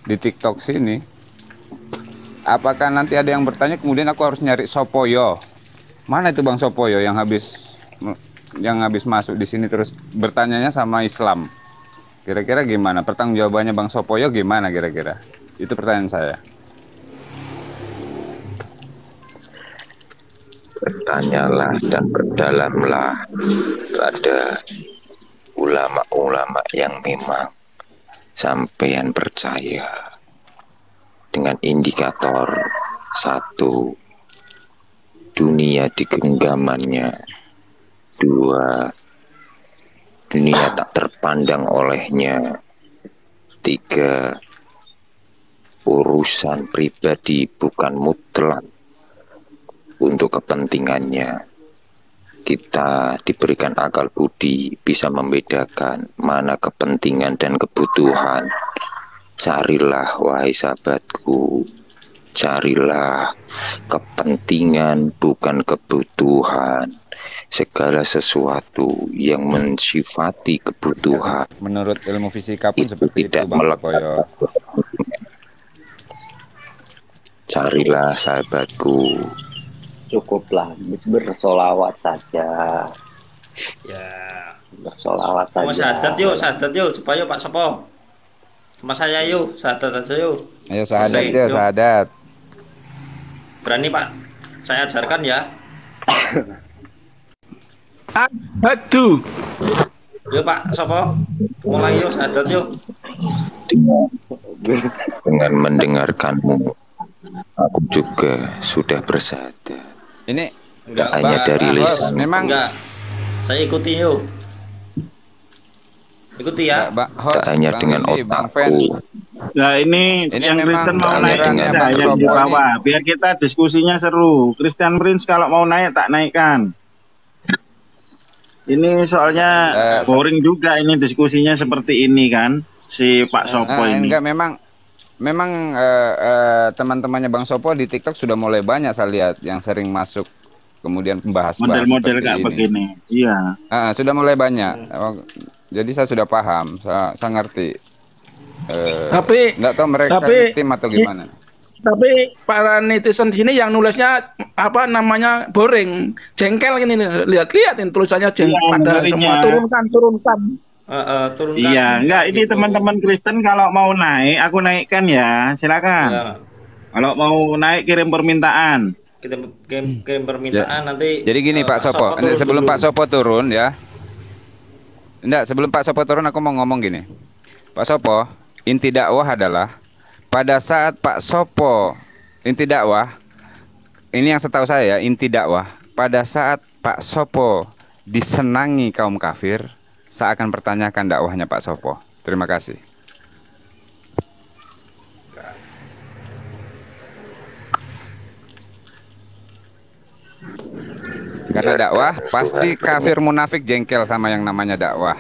di TikTok sini. Apakah nanti ada yang bertanya kemudian aku harus nyari Sopoyo? Mana itu Bang Sopoyo yang habis masuk di sini terus bertanyanya sama Islam? Kira-kira gimana? Pertanggungjawabannya Bang Sopoyo gimana kira-kira? Itu pertanyaan saya. Bertanyalah dan berdalamlah pada ulama-ulama yang memang sampean percaya dengan indikator satu, dunia di genggamannya, dua, dunia tak terpandang olehnya, tiga, urusan pribadi bukan mutlak untuk kepentingannya. Kita diberikan akal budi bisa membedakan mana kepentingan dan kebutuhan. Carilah wahai sahabatku, carilah kepentingan bukan kebutuhan. Segala sesuatu yang mensifati kebutuhan Menurut ilmu fisika pun itu seperti tidak itu Bang melekat. Sopoyo. Carilah sahabatku, Cukuplah bersolawat saja. Ya. Bersolawat Mau saja. syahadat yuk, supaya Pak Sopo. Sama saya yuk, syahadat aja yuk. Ayo syahadat Selesai, ya, yuk. syahadat. Berani Pak, saya ajarkan ya. Aduh. Yuk Pak Sopo, mulai yuk syahadat yuk. dengan mendengarkanmu, aku juga sudah bersyahadat. Ini Enggak, hanya Pak. dari Ah, lisan. memang Enggak, saya ikuti yuk. Ikuti ya. Tak hanya dengan Bang Fen. otakku. Nah ini yang memang Kristen mau naik alirannya ada Bang yang di Sopo bawah. Biar kita diskusinya seru. Christian Prince kalau mau naik tak naikkan. Ini soalnya boring juga ini diskusinya seperti ini kan si Pak Sopo ini. Enggak, memang teman-temannya Bang Sopo di TikTok sudah mulai banyak saya lihat yang sering masuk kemudian membahas Model-model kayak ini. begini. Iya. Sudah mulai banyak. Jadi saya sudah paham, saya ngerti. Tapi nggak tahu mereka tim atau gimana. Tapi para netizen sini yang nulisnya apa namanya boring, jengkel gini, lihat-lihat tulisannya jengkel pada semua turunkan. Turunkan. Iya, enggak ini gitu. teman-teman Kristen kalau mau naik aku naikkan ya, silakan. Ya. Kalau mau naik kirim permintaan. Kirim permintaan nanti. Jadi gini Pak Sopo, sebelum Pak Sopo turun ya. Enggak, sebelum Pak Sopo turun aku mau ngomong gini. Pak Sopo, inti dakwah adalah pada saat Pak Sopo inti dakwah, ini yang setahu saya ya, inti dakwah, pada saat Pak Sopo disenangi kaum kafir, saya akan pertanyakan dakwahnya Pak Sopo. Terima kasih. Karena dakwah pasti kafir munafik jengkel sama yang namanya dakwah.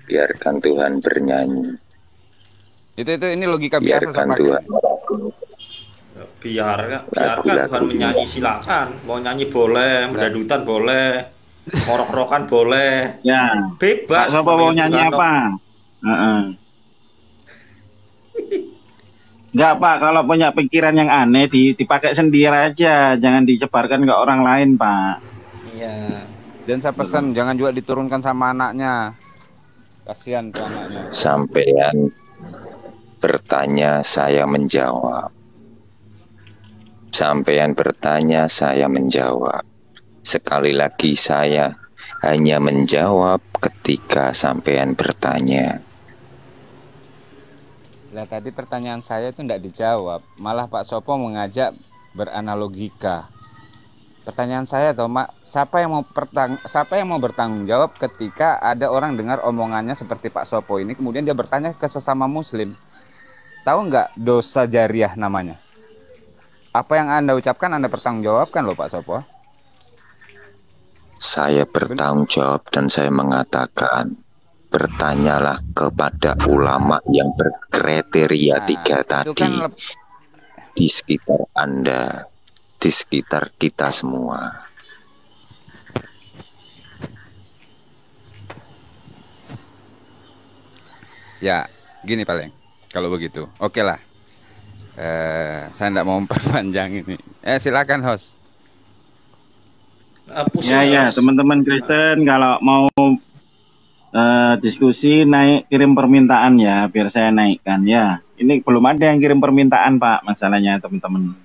Biarkan Tuhan bernyanyi. Ini logika biasa Biarkan sama Tuhan. Biarkan Tuhan menyanyi, silakan. Mau nyanyi boleh, mendadutan boleh, ngorok-ngorokan boleh. Ya. Bebas. Pak Sopo mau nyanyi apa? Enggak Pak, kalau punya pikiran yang aneh dipakai sendiri aja, jangan dicebarkan ke orang lain Pak. Iya. Dan saya pesan jangan juga diturunkan sama anaknya. Kasihan tuh anaknya. Sampean bertanya, saya menjawab. Sampean bertanya, saya menjawab. Sekali lagi saya hanya menjawab ketika sampean bertanya. Lah tadi pertanyaan saya itu tidak dijawab, malah Pak Sopo mengajak beranalogika. Pertanyaan saya tuh, siapa yang mau bertanggung jawab ketika ada orang dengar omongannya seperti Pak Sopo ini, kemudian dia bertanya ke sesama Muslim, tahu nggak dosa jariah namanya? Apa yang Anda ucapkan Anda pertanggungjawabkan loh Pak Sopo. Saya bertanggung jawab dan saya mengatakan, bertanyalah kepada ulama yang berkriteria tiga tadi kan di sekitar Anda, di sekitar kita semua. Ya, gini paling kalau begitu. Oke lah. Saya tidak mau memperpanjang ini. Silakan host. Ya, teman-teman Kristen kalau mau diskusi naik kirim permintaan ya, biar saya naikkan ya. Ini belum ada yang kirim permintaan Pak, masalahnya teman-teman.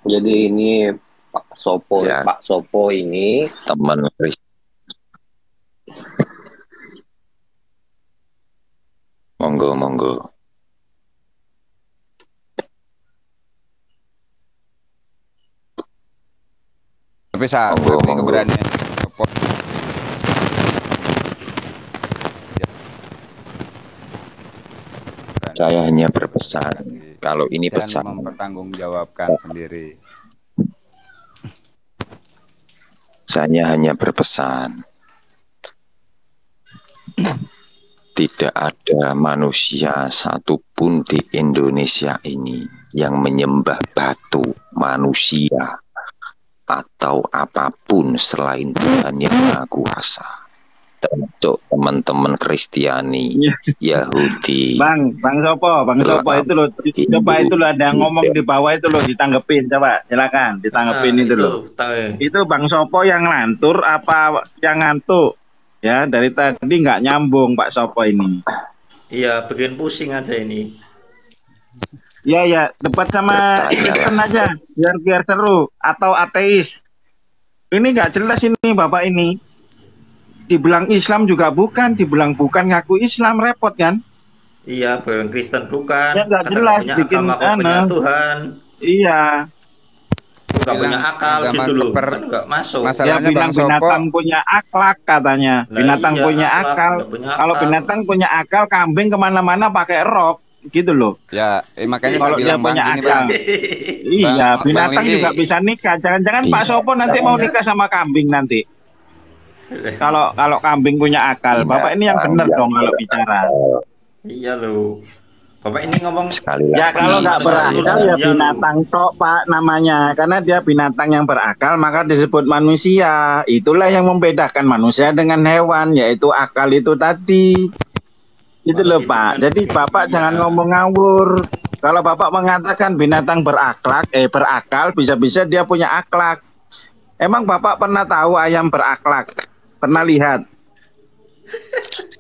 Jadi ini Pak Sopo, Ya. Pak Sopo ini Teman Kristen. Monggo. Tapi saya Monggo. keberanian. Saya hanya berpesan, kalau ini Dan pesan, mempertanggungjawabkan sendiri. saya hanya berpesan, tidak ada manusia satupun di Indonesia ini yang menyembah batu, manusia, atau apapun selain Tuhan yang Maha Kuasa. Dan untuk teman-teman Kristiani, Yahudi, Bang Sopo itu loh, coba itu loh ada yang ngomong di bawah itu loh, ditanggepin coba, silakan ditanggepin itu loh. Itu Bang Sopo yang lantur apa yang ngantuk? Ya dari tadi nggak nyambung Pak Sopo ini. Iya, bikin pusing aja ini. Ya debat sama Kristen aja, biar seru, atau ateis. Ini nggak jelas ini Bapak ini. Dibilang Islam juga bukan, dibilang bukan ngaku Islam, repot kan? Iya, bilang Kristen bukan. Ya nggak jelas, punya bikin agama, kok punya Tuhan. Iya. Nggak punya akal gitu loh, kan nggak masuk. Ya binatang punya akhlak katanya. Binatang punya akal. Kalau binatang punya akal, kambing kemana-mana pakai rok, gitu loh. Ya, makanya kalau saya bilang dia punya Bang, akal. Iya, binatang Bang, juga bisa nikah. Jangan-jangan Pak Sopo nanti mau nikah sama kambing nanti. Kalau kambing punya akal, Bapak ini yang benar dong kalau bicara. Iya loh. Bapak ini ngomong sekali ya lagi, kalau nggak berakal ya Iya, binatang tok Pak namanya, karena dia binatang yang berakal maka disebut manusia. Itulah yang membedakan manusia dengan hewan, yaitu akal itu tadi. Itu loh Pak. Jadi Bapak jangan ngomong ngawur. Kalau Bapak mengatakan binatang berakal, bisa-bisa dia punya akhlak. Emang Bapak pernah tahu ayam berakhlak? Pernah lihat?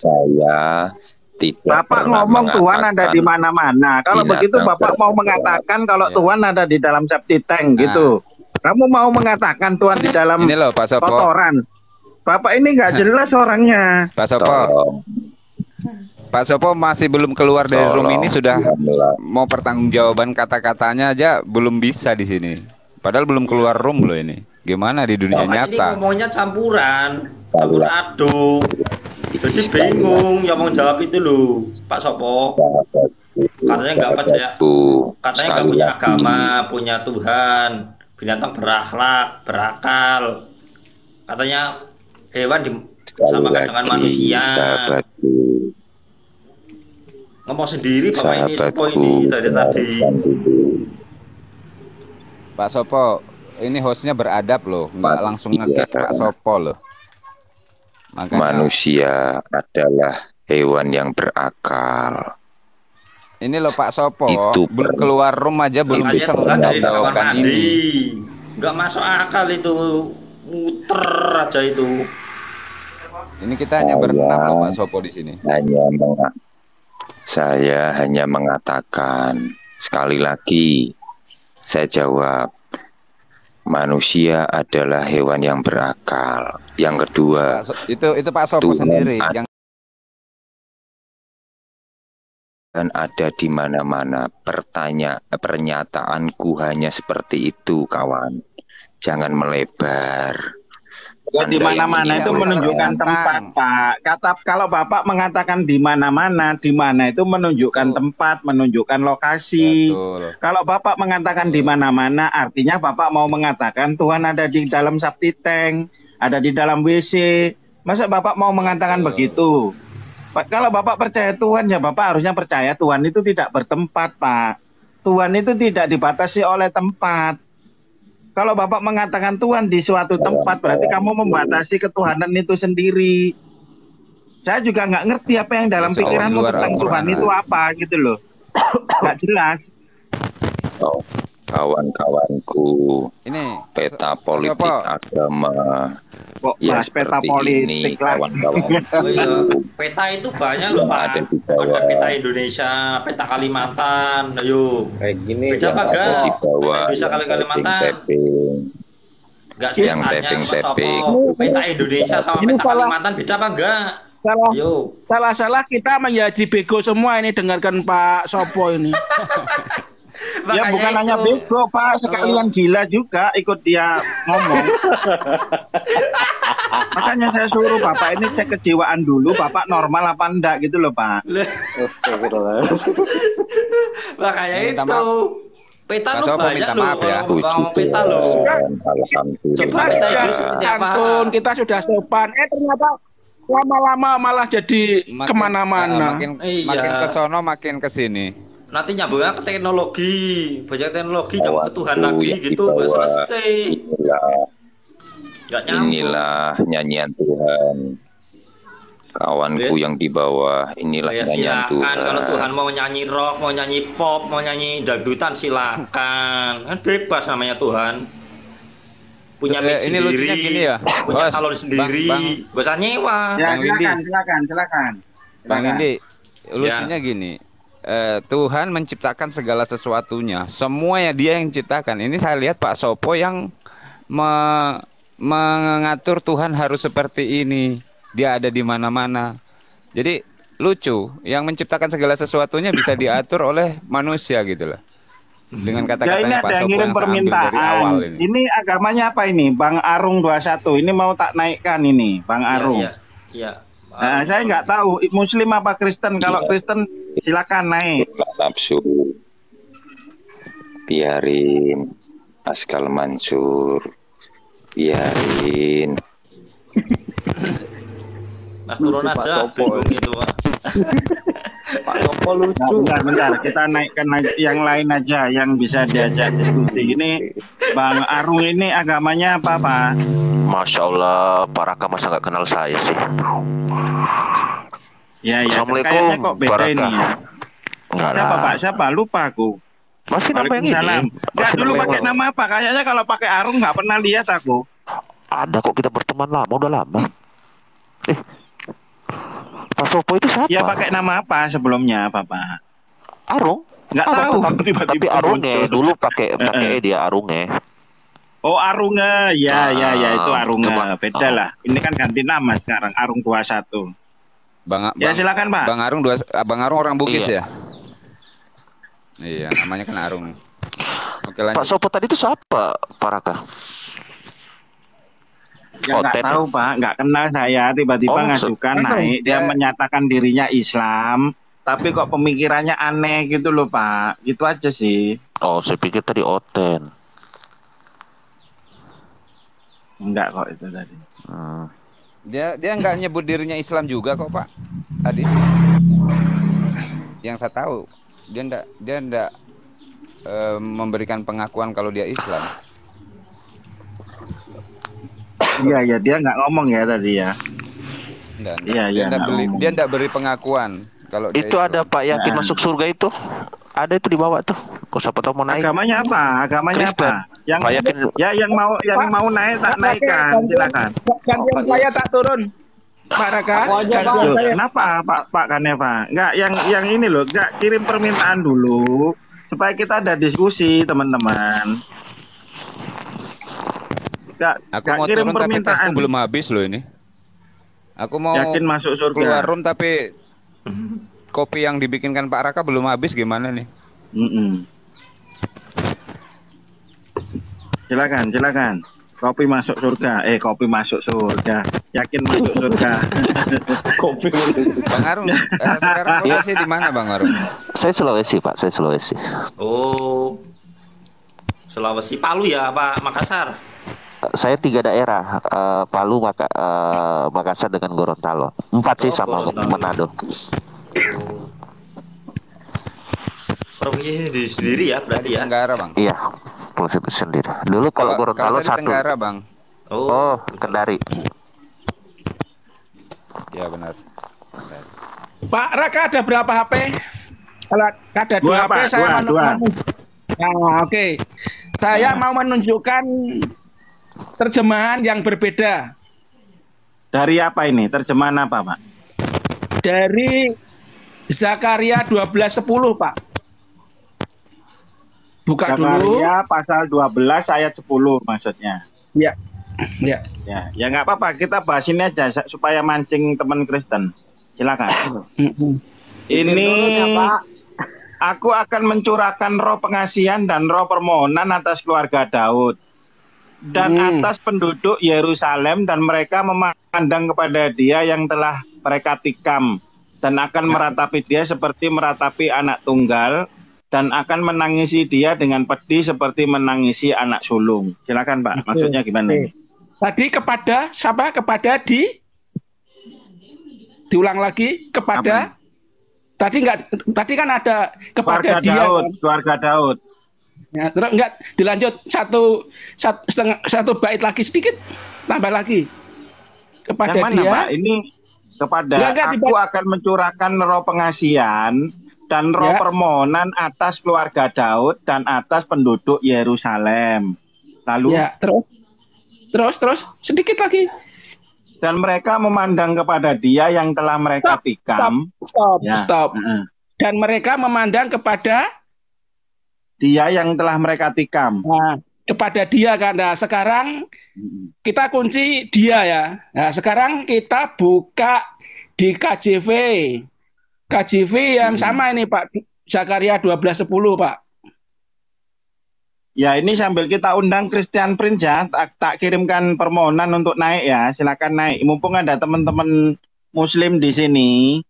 saya tidak Bapak pernah ngomong Tuhan ada di mana-mana. Kalau begitu Bapak mau mengatakan kalau Tuhan ada di dalam septic tank gitu. Kamu mau mengatakan Tuhan di dalam ini loh, Pak Sopo. kotoran. Bapak ini nggak jelas orangnya. Pak Sopo. Pak Sopo masih belum keluar dari room ini sudah mau pertanggungjawaban kata-katanya aja belum bisa di sini. Padahal belum keluar room loh ini. Gimana di dunia nyata? Ini ngomongnya campuran, campur aduk. Jadi bingung yang mau jawab itu loh, Pak Sopo. Katanya nggak percaya, katanya nggak punya agama, punya Tuhan, binatang berakhlak, berakal. Katanya hewan disamakan dengan manusia. Ngomong sendiri Bapak ini Sopo ini dari tadi. Pak Sopo, ini hostnya beradab loh, nggak langsung nge-kick Pak Sopo loh. Makanya, manusia adalah hewan yang berakal. ini loh Pak Sopo, Itu belum keluar room aja belum bisa menjawabkan ini. Nggak masuk akal itu, muter aja itu. Ini kita hanya berenam loh Pak Sopo di sini. Saya hanya mengatakan sekali lagi, saya jawab, manusia adalah hewan yang berakal. Yang kedua, itu Pak Sopo sendiri yang ada di mana-mana. Pernyataanku hanya seperti itu, kawan. Jangan melebar. Ya, di mana-mana itu menunjukkan tempat, Pak. Kalau Bapak mengatakan di mana-mana, di mana itu menunjukkan tempat, menunjukkan lokasi. Betul. Kalau Bapak mengatakan di mana-mana, artinya Bapak mau mengatakan Tuhan ada di dalam septic tank, ada di dalam WC. Masa Bapak mau mengatakan begitu? Kalau Bapak percaya Tuhan, ya Bapak harusnya percaya Tuhan itu tidak bertempat, Pak. Tuhan itu tidak dibatasi oleh tempat. Kalau Bapak mengatakan Tuhan di suatu tempat, berarti kamu membatasi ketuhanan itu sendiri. Saya juga nggak ngerti apa yang dalam pikiranmu tentang Tuhan itu apa gitu loh. Nggak jelas. Oh, kawan-kawanku, Ini peta politik agama kok ya bahas peta seperti politik ini, lah. kawan-kawan. Oh iya, peta itu banyak loh Pak. Ada di bawah. Ada peta Indonesia, peta Kalimantan, ayo. Kayak gini. Beda apa Ada enggak? di bawah Peta Indonesia kali Kalimantan. Enggak sih, yang tanya Mas tapping-tapping. Sopo, peta Indonesia sama Ini peta salah. Kalimantan beda apa enggak? Ayo. Salah kita menjadi bego semua ini dengarkan Pak Sopo ini. Ya Makanya bukan hanya itu. bego Pak, sekalian gila juga ikut dia ngomong. Makanya saya suruh Bapak ini cek kejiwaan dulu, Bapak normal apa enggak gitu loh Pak. Makanya Minta itu. maaf. Peta Mas lu Sopo banyak minta loh maaf ya. kalau ngomong peta lo. Alhamdulillah. Coba kita Kita itu seperti apa? santun, kita sudah sopan. Ternyata lama-lama malah jadi kemana-mana. Makin Iya. makin ke sono makin ke sini. Nanti nyambungnya ke teknologi, banyak teknologi nyambung ke Tuhan Kawanku lagi yang gitu, di nggak bawah, selesai, nggak nyambung. inilah nyanyian Tuhan. Kawanku yang di bawah, inilah Ya nyanyian silakan, Tuhan. kalau Tuhan mau nyanyi rock, mau nyanyi pop, mau nyanyi dangdutan silakan, kan bebas namanya Tuhan. Punya mic Ini sendiri, lucunya gini ya, punya Bos. salon sendiri, Bang. gak usah nyewa. Ya Bang Windy. silakan. Bang Silakan. Indi, lucunya gini. Tuhan menciptakan segala sesuatunya. Semuanya dia yang ciptakan. Ini saya lihat Pak Sopo yang mengatur Tuhan harus seperti ini. Dia ada di mana-mana. Jadi lucu, yang menciptakan segala sesuatunya bisa diatur oleh manusia gitu loh. Dengan Ya ini kata-katanya Pak ada yang Sopo ngirim yang saya ambil dari awal permintaan. ini. Ini agamanya apa ini? Bang Arung 21. Ini mau tak naikkan ini, Bang Arung. Iya, iya. Nah, saya nggak tahu Muslim apa Kristen. Kalau Kristen silakan naik. Nafsu, biarin. Askal Mansur, biarin. Nah, turun Pak aja, Sopo. bingung itu Pak. Pak Sopo lucu. Bentar. Kita naikkan yang lain aja yang bisa diajak diskusi. Ini Bang Arung ini agamanya apa, Pak? Masya Allah, Pak Raka masa nggak kenal saya sih. Ya, Assalamualaikum, kayaknya kok beda Barakah. ini ya. Enggak Siapa, lah. Pak? Siapa? Lupa aku. Masih nama yang ini. Waalaikumsalam. Nggak, Masih dulu nama pakai yang nama apa? Kayaknya kalau pakai Arung nggak pernah lihat aku. Ada kok, kita berteman lama, udah lama. Pak Sopo itu siapa? Ya pakai nama apa sebelumnya, Bapak? Arung. Nggak Arung, tahu. Tapi Tiba-tiba Arungnya muncul. dulu pakai dia Arungnya. Oh, Arunge. Ya, itu Arunge. Coba. Beda lah. Ini kan ganti nama sekarang, Arung 21. Ya, silakan, Pak. Bang Arung orang Bugis Iya. ya? Iya, namanya kan Arung. Oke, lanjut. Pak Sopo tadi itu siapa, Pak Raka? Ya nggak Oten. tahu Pak, nggak kenal saya, tiba-tiba Oh, ngajukan Emang naik, dia dia- menyatakan dirinya Islam, tapi kok pemikirannya aneh gitu loh Pak, gitu aja sih. Oh, saya pikir tadi Oten. Enggak kok itu tadi. Dia nggak nyebut dirinya Islam juga kok Pak. Tadi. Yang saya tahu dia ndak memberikan pengakuan kalau dia Islam. Iya, dia nggak ngomong ya tadi ya. Ndak. Iya, nggak ngomong. Dia ndak beri pengakuan kalau dia Itu ada Islam. Pak yakin masuk surga itu? Ada itu di bawah tuh. Kok siapa tahu mau naik? Agamanya apa? Agamanya Kristen. apa? Yang Pak yakin ya yang mau naik tak naikkan, silakan. Gantian saya tak turun. Pak Raka. Loh, kenapa Pak Kaneva? Enggak, yang ini loh, enggak kirim permintaan dulu supaya kita ada diskusi teman-teman. Enggak Aku mau kirim turun tapi permintaan. tesku belum habis loh ini. Aku mau Yakin masuk surga? keluar room tapi kopi yang dibikinkan Pak Raka belum habis gimana nih? Silakan. Kopi masuk surga. Kopi masuk surga. Yakin masuk surga. Kopi. Bang Arung, sekarang posisi di mana Bang Arung? Saya Sulawesi, Pak. Saya Sulawesi. Oh, Sulawesi, Palu ya Pak, Makassar. Saya 3 daerah, Palu, Makassar dengan Gorontalo. 4 sih sama Gorontalo. Manado. Provinsi sendiri ya berarti ya. Tenggara Bang. Iya, sendiri. Dulu kalau Gorontalo saya di satu. Tenggara, Bang. Oh, Kendari. Ya benar. Pak Raka ada berapa HP? Kalau ada dua HP, Pak, saya dua. Nah, oke. Saya mau menunjukkan terjemahan yang berbeda. Dari apa ini? Terjemahan apa, Pak? Dari Zakaria 12:10, Pak. Buka dulu. Zakaria pasal 12 ayat 10 maksudnya. Ya. Ya. Ya nggak apa-apa, kita bahas ini aja supaya mancing teman Kristen. Silakan. Ini aku akan mencurahkan roh pengasihan dan roh permohonan atas keluarga Daud dan atas penduduk Yerusalem, dan mereka memandang kepada dia yang telah mereka tikam dan akan meratapi dia seperti meratapi anak tunggal, dan akan menangisi dia dengan pedih seperti menangisi anak sulung. Silakan, Pak. Maksudnya gimana ini? Tadi kepada siapa? Kepada diulang lagi kepada. Tadi tadi kan ada kepada keluarga dia. Daud, keluarga Daud. Ya, terus enggak dilanjut satu bait lagi sedikit, tambah lagi kepada yang mana, dia. Pak? Ini kepada aku akan mencurahkan roh pengasihan dan roh permohonan atas keluarga Daud dan atas penduduk Yerusalem. Lalu terus sedikit lagi. Dan mereka memandang kepada dia yang telah mereka tikam. Stop. Dan mereka memandang kepada dia yang telah mereka tikam. Nah, kepada dia kan. Nah, sekarang kita kunci dia ya. Nah, sekarang kita buka di KJV. KJV yang sama ini, Pak. Zakaria 12:10, Pak. Ya, ini sambil kita undang Christian Prince ya, tak kirimkan permohonan untuk naik ya, silakan naik. Mumpung ada teman-teman Muslim di sini,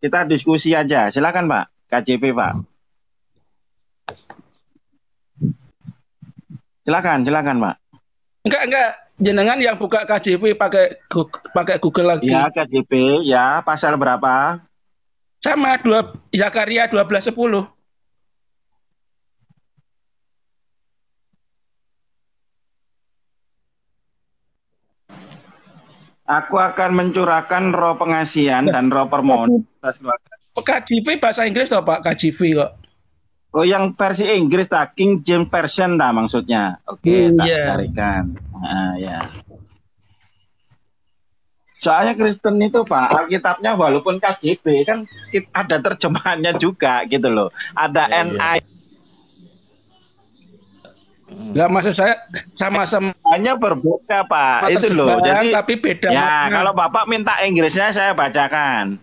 kita diskusi aja. Silakan, Pak. KJV, Pak. Silakan, Pak. Enggak. Jenengan yang buka KJV pakai Google lagi. Ya, KJV, ya, pasal berapa? Sama Zakaria 12:10. Aku akan mencurahkan roh pengasihan dan roh permohonan atas keluarga. KJV bahasa Inggris toh, Pak? KJV kok. Oh, yang versi Inggris tak, King James Version dah maksudnya. Oke, carikan. Nah, ya. Soalnya Kristen itu, Pak, Alkitabnya walaupun KJV kan ada terjemahannya juga gitu loh. Ada NI. Enggak, maksud saya sama-sama hanya berbeda, Pak. Itu loh. Jadi tapi beda. Ya, kalau Bapak minta Inggrisnya saya bacakan.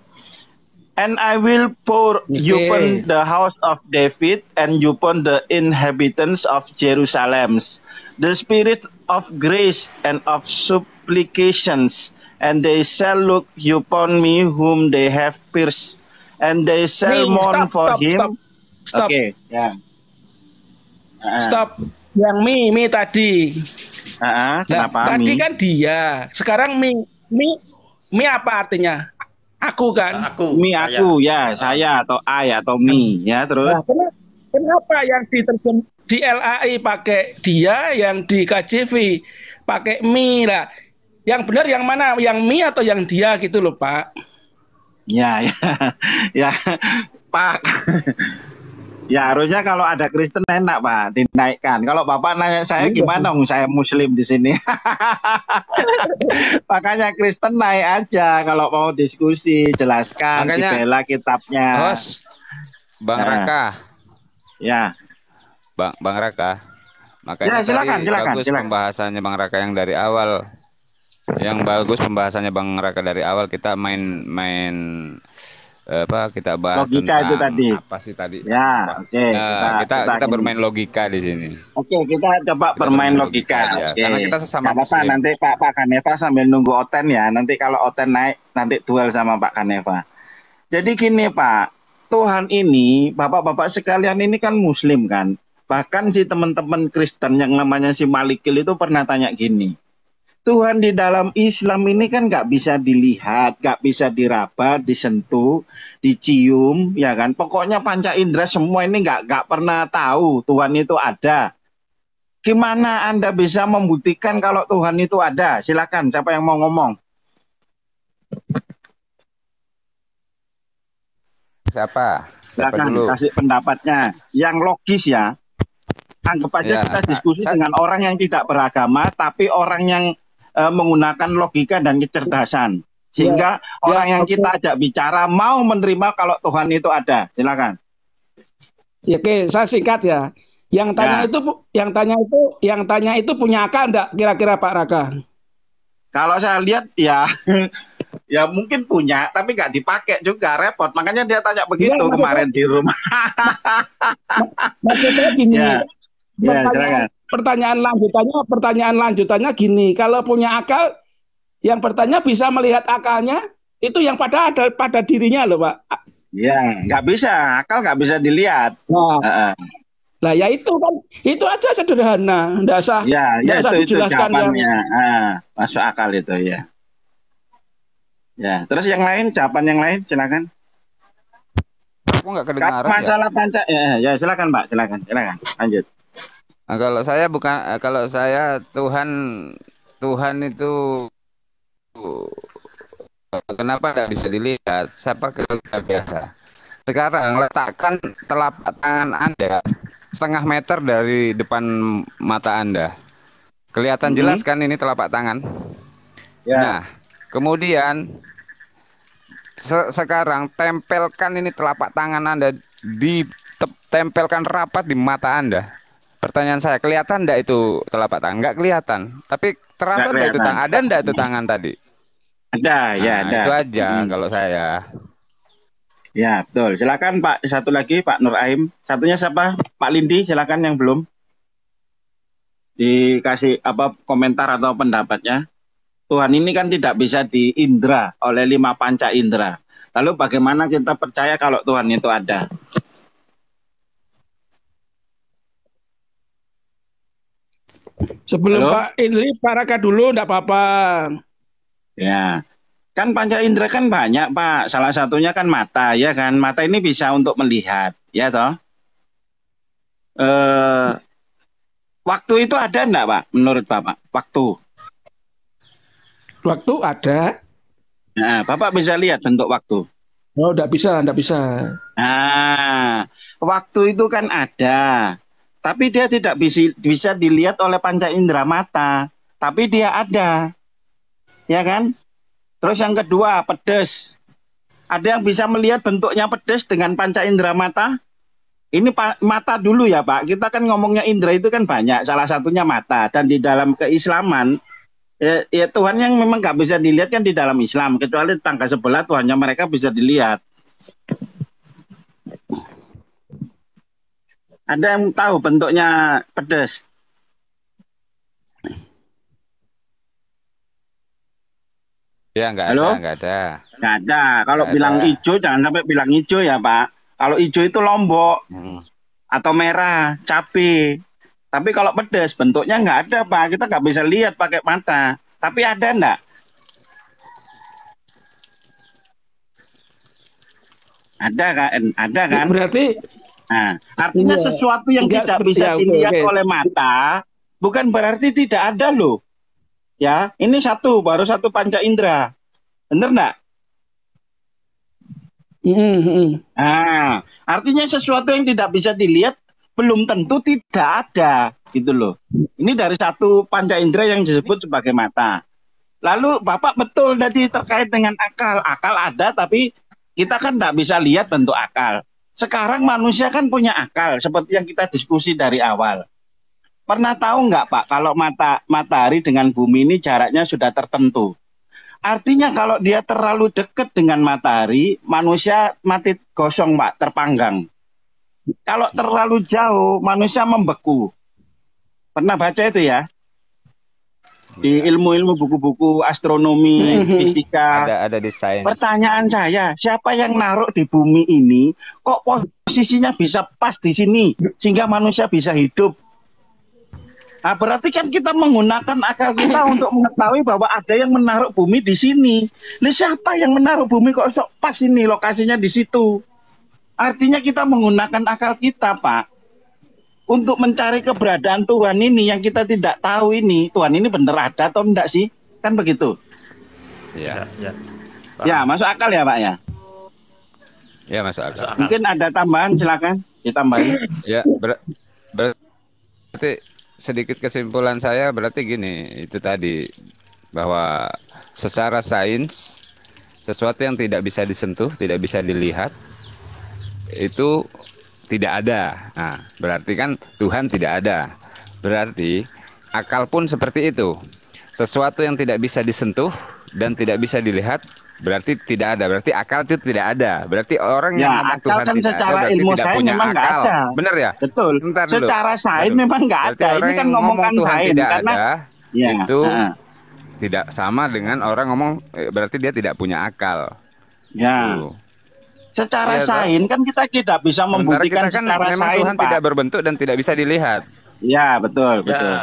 And I will pour you upon the house of David and upon the inhabitants of Jerusalem the spirit of grace and of supplications, and they shall look upon me whom they have pierced, and they shall mourn for him. Oke, ya. Stop. Yang mi tadi. Kenapa tadi mi? Kan dia. Sekarang mi apa artinya? Aku kan. Aku. Mi aku ya, saya atau I atau mi ya, terus. Nah, kenapa yang di LAI pakai dia, yang di KJV pakai mi lah? Yang benar yang mana? Yang mi atau yang dia gitu loh, Pak? Ya, Pak. Ya harusnya kalau ada Kristen enak, Pak, dinaikkan. Kalau Bapak nanya saya gimana, saya Muslim di sini. Makanya Kristen naik aja kalau mau diskusi, jelaskan, dibela kitabnya. Host, Bang Raka. Ya. Bang Raka. Makanya silakan. Bagus pembahasannya Bang Raka yang dari awal. Yang bagus pembahasannya Bang Raka dari awal, kita main kita bahas logika tentang itu tadi. Apa sih tadi? Ya, oke. Kita bermain logika di sini. Oke, kita coba bermain logika. Oke. Karena kita sesama Muslim. Nanti Pak Kaneva sambil nunggu Oten ya. Nanti kalau Oten naik, nanti duel sama Pak Kaneva. Jadi gini, Pak, Tuhan ini, Bapak-bapak sekalian ini kan Muslim kan. Bahkan si teman-teman Kristen yang namanya si Malikil itu pernah tanya gini. Tuhan di dalam Islam ini kan nggak bisa dilihat, nggak bisa diraba, disentuh, dicium, ya kan? Pokoknya panca indera semua ini nggak pernah tahu Tuhan itu ada. Gimana Anda bisa membuktikan kalau Tuhan itu ada? Silakan, siapa yang mau ngomong? Siapa Silakan dulu? kasih pendapatnya yang logis ya. Anggap aja kita diskusi dengan orang yang tidak beragama, tapi orang yang menggunakan logika dan kecerdasan. Sehingga orang yang kita ajak bicara mau menerima kalau Tuhan itu ada. Silakan. Ya, oke, saya singkat ya. Yang tanya itu punya akal enggak kira-kira Pak Raka? Kalau saya lihat ya ya mungkin punya, tapi nggak dipakai juga, repot. Makanya dia tanya begitu kemarin di rumah. Maksudnya gini. Pertanyaan lanjutannya gini, kalau punya akal, yang bertanya bisa melihat akalnya, itu yang ada pada dirinya loh Pak. Ya, nggak bisa, akal nggak bisa dilihat. Nah, ya itu kan, itu aja sederhana, nggak usah, usah dijelaskan jawabannya. Masuk akal itu ya. Ya, terus yang lain, jawaban yang lain, silakan. Aku nggak kedengaran. Masalah ya, silakan Pak, silakan, lanjut. Nah, kalau saya Tuhan itu kenapa tidak bisa dilihat? Siapa biasa. Sekarang letakkan telapak tangan Anda setengah meter dari depan mata Anda. Kelihatan jelas kan ini telapak tangan? Ya. Nah, kemudian sekarang tempelkan ini telapak tangan Anda, ditempelkan rapat di mata Anda. Pertanyaan saya, kelihatan enggak itu telapak tangan? Enggak kelihatan. Tapi terasa enggak itu tangan? Ada enggak itu tangan tadi? Ada, ya ada. Itu aja kalau saya. Ya, betul. Silakan Pak, satu lagi Pak Nur Aim. Satunya siapa? Pak Lindi, silakan yang belum. Dikasih komentar atau pendapatnya. Tuhan ini kan tidak bisa diindra oleh 5 panca indera. Lalu bagaimana kita percaya kalau Tuhan itu ada? Sebelum Pak Indri, Pak Raka dulu, enggak apa-apa. Ya, kan panca indera kan banyak Pak. Salah satunya kan mata, ya kan. Mata ini bisa untuk melihat, ya toh. Waktu itu ada enggak Pak, menurut Bapak? Waktu ada. Nah, Bapak bisa lihat bentuk waktu? Oh, enggak bisa. Nah, waktu itu kan ada. Tapi dia tidak bisa dilihat oleh panca indera mata. Tapi dia ada. Ya kan? Terus yang kedua, pedes. Ada yang bisa melihat bentuknya pedes dengan panca indera mata? Ini mata dulu ya Pak. Kita kan ngomongnya indera itu kan banyak. Salah satunya mata. Dan di dalam keislaman, ya Tuhan yang memang nggak bisa dilihat kan di dalam Islam. Kecuali tetangga sebelah Tuhannya mereka bisa dilihat. Ada yang tahu bentuknya pedas? Ya, nggak ada. Nggak ada. Kalau bilang hijau, jangan sampai bilang hijau ya Pak. Kalau hijau itu lombok atau merah, cabai. Tapi kalau pedas, bentuknya nggak ada Pak. Kita nggak bisa lihat pakai mata. Tapi ada enggak? Ada kan? Berarti artinya sesuatu yang tidak bisa dilihat oleh mata bukan berarti tidak ada loh. Ya, ini baru satu panca indera. Bener enggak? Artinya sesuatu yang tidak bisa dilihat belum tentu tidak ada, gitu loh. Ini dari satu panca indera yang disebut sebagai mata. Lalu Bapak betul tadi terkait dengan akal. Akal ada, tapi kita kan tidak bisa lihat bentuk akal. Sekarang manusia kan punya akal, seperti yang kita diskusi dari awal. Pernah tahu nggak Pak, kalau matahari dengan bumi ini jaraknya sudah tertentu. Artinya kalau dia terlalu dekat dengan matahari, manusia mati gosong Pak, terpanggang. Kalau terlalu jauh, manusia membeku. Pernah baca itu ya? Di ilmu-ilmu buku-buku astronomi, fisika. Ada di sains. Pertanyaan saya, siapa yang naruh di bumi ini, kok posisinya bisa pas di sini, sehingga manusia bisa hidup? Nah, berarti kan kita menggunakan akal kita untuk mengetahui bahwa ada yang menaruh bumi di sini. Nah, siapa yang menaruh bumi kok pas ini, lokasinya di situ? Artinya kita menggunakan akal kita, Pak. untuk mencari keberadaan Tuhan ini yang kita tidak tahu ini, Tuhan ini benar ada atau enggak sih? Kan begitu. Ya. Ya, masuk akal ya, Pak ya? Ya, masuk akal. Mungkin ada tambahan, silakan ditambahin. Ya, berarti sedikit kesimpulan saya berarti gini, itu tadi bahwa secara sains sesuatu yang tidak bisa disentuh, tidak bisa dilihat itu tidak ada. Nah, berarti kan Tuhan tidak ada. Berarti akal pun seperti itu. Sesuatu yang tidak bisa disentuh dan tidak bisa dilihat berarti tidak ada. Berarti akal itu tidak ada. Berarti orang yang ngomong akal Tuhan kan tidak secara ada berarti ilmu tidak sains punya memang nggak akal. ada. Benar ya? Betul. Bentar dulu. Secara sains memang nggak Berarti ada. orang Ini kan yang ngomongkan Tuhan sains tidak karena ada, ya, itu tidak sama dengan orang ngomong berarti dia tidak punya akal. Ya. Tuh. Secara Ya, sains kan kita tidak bisa sementara membuktikan kita kan secara memang sains, Tuhan Pak. tidak berbentuk dan tidak bisa dilihat. Ya, betul, betul.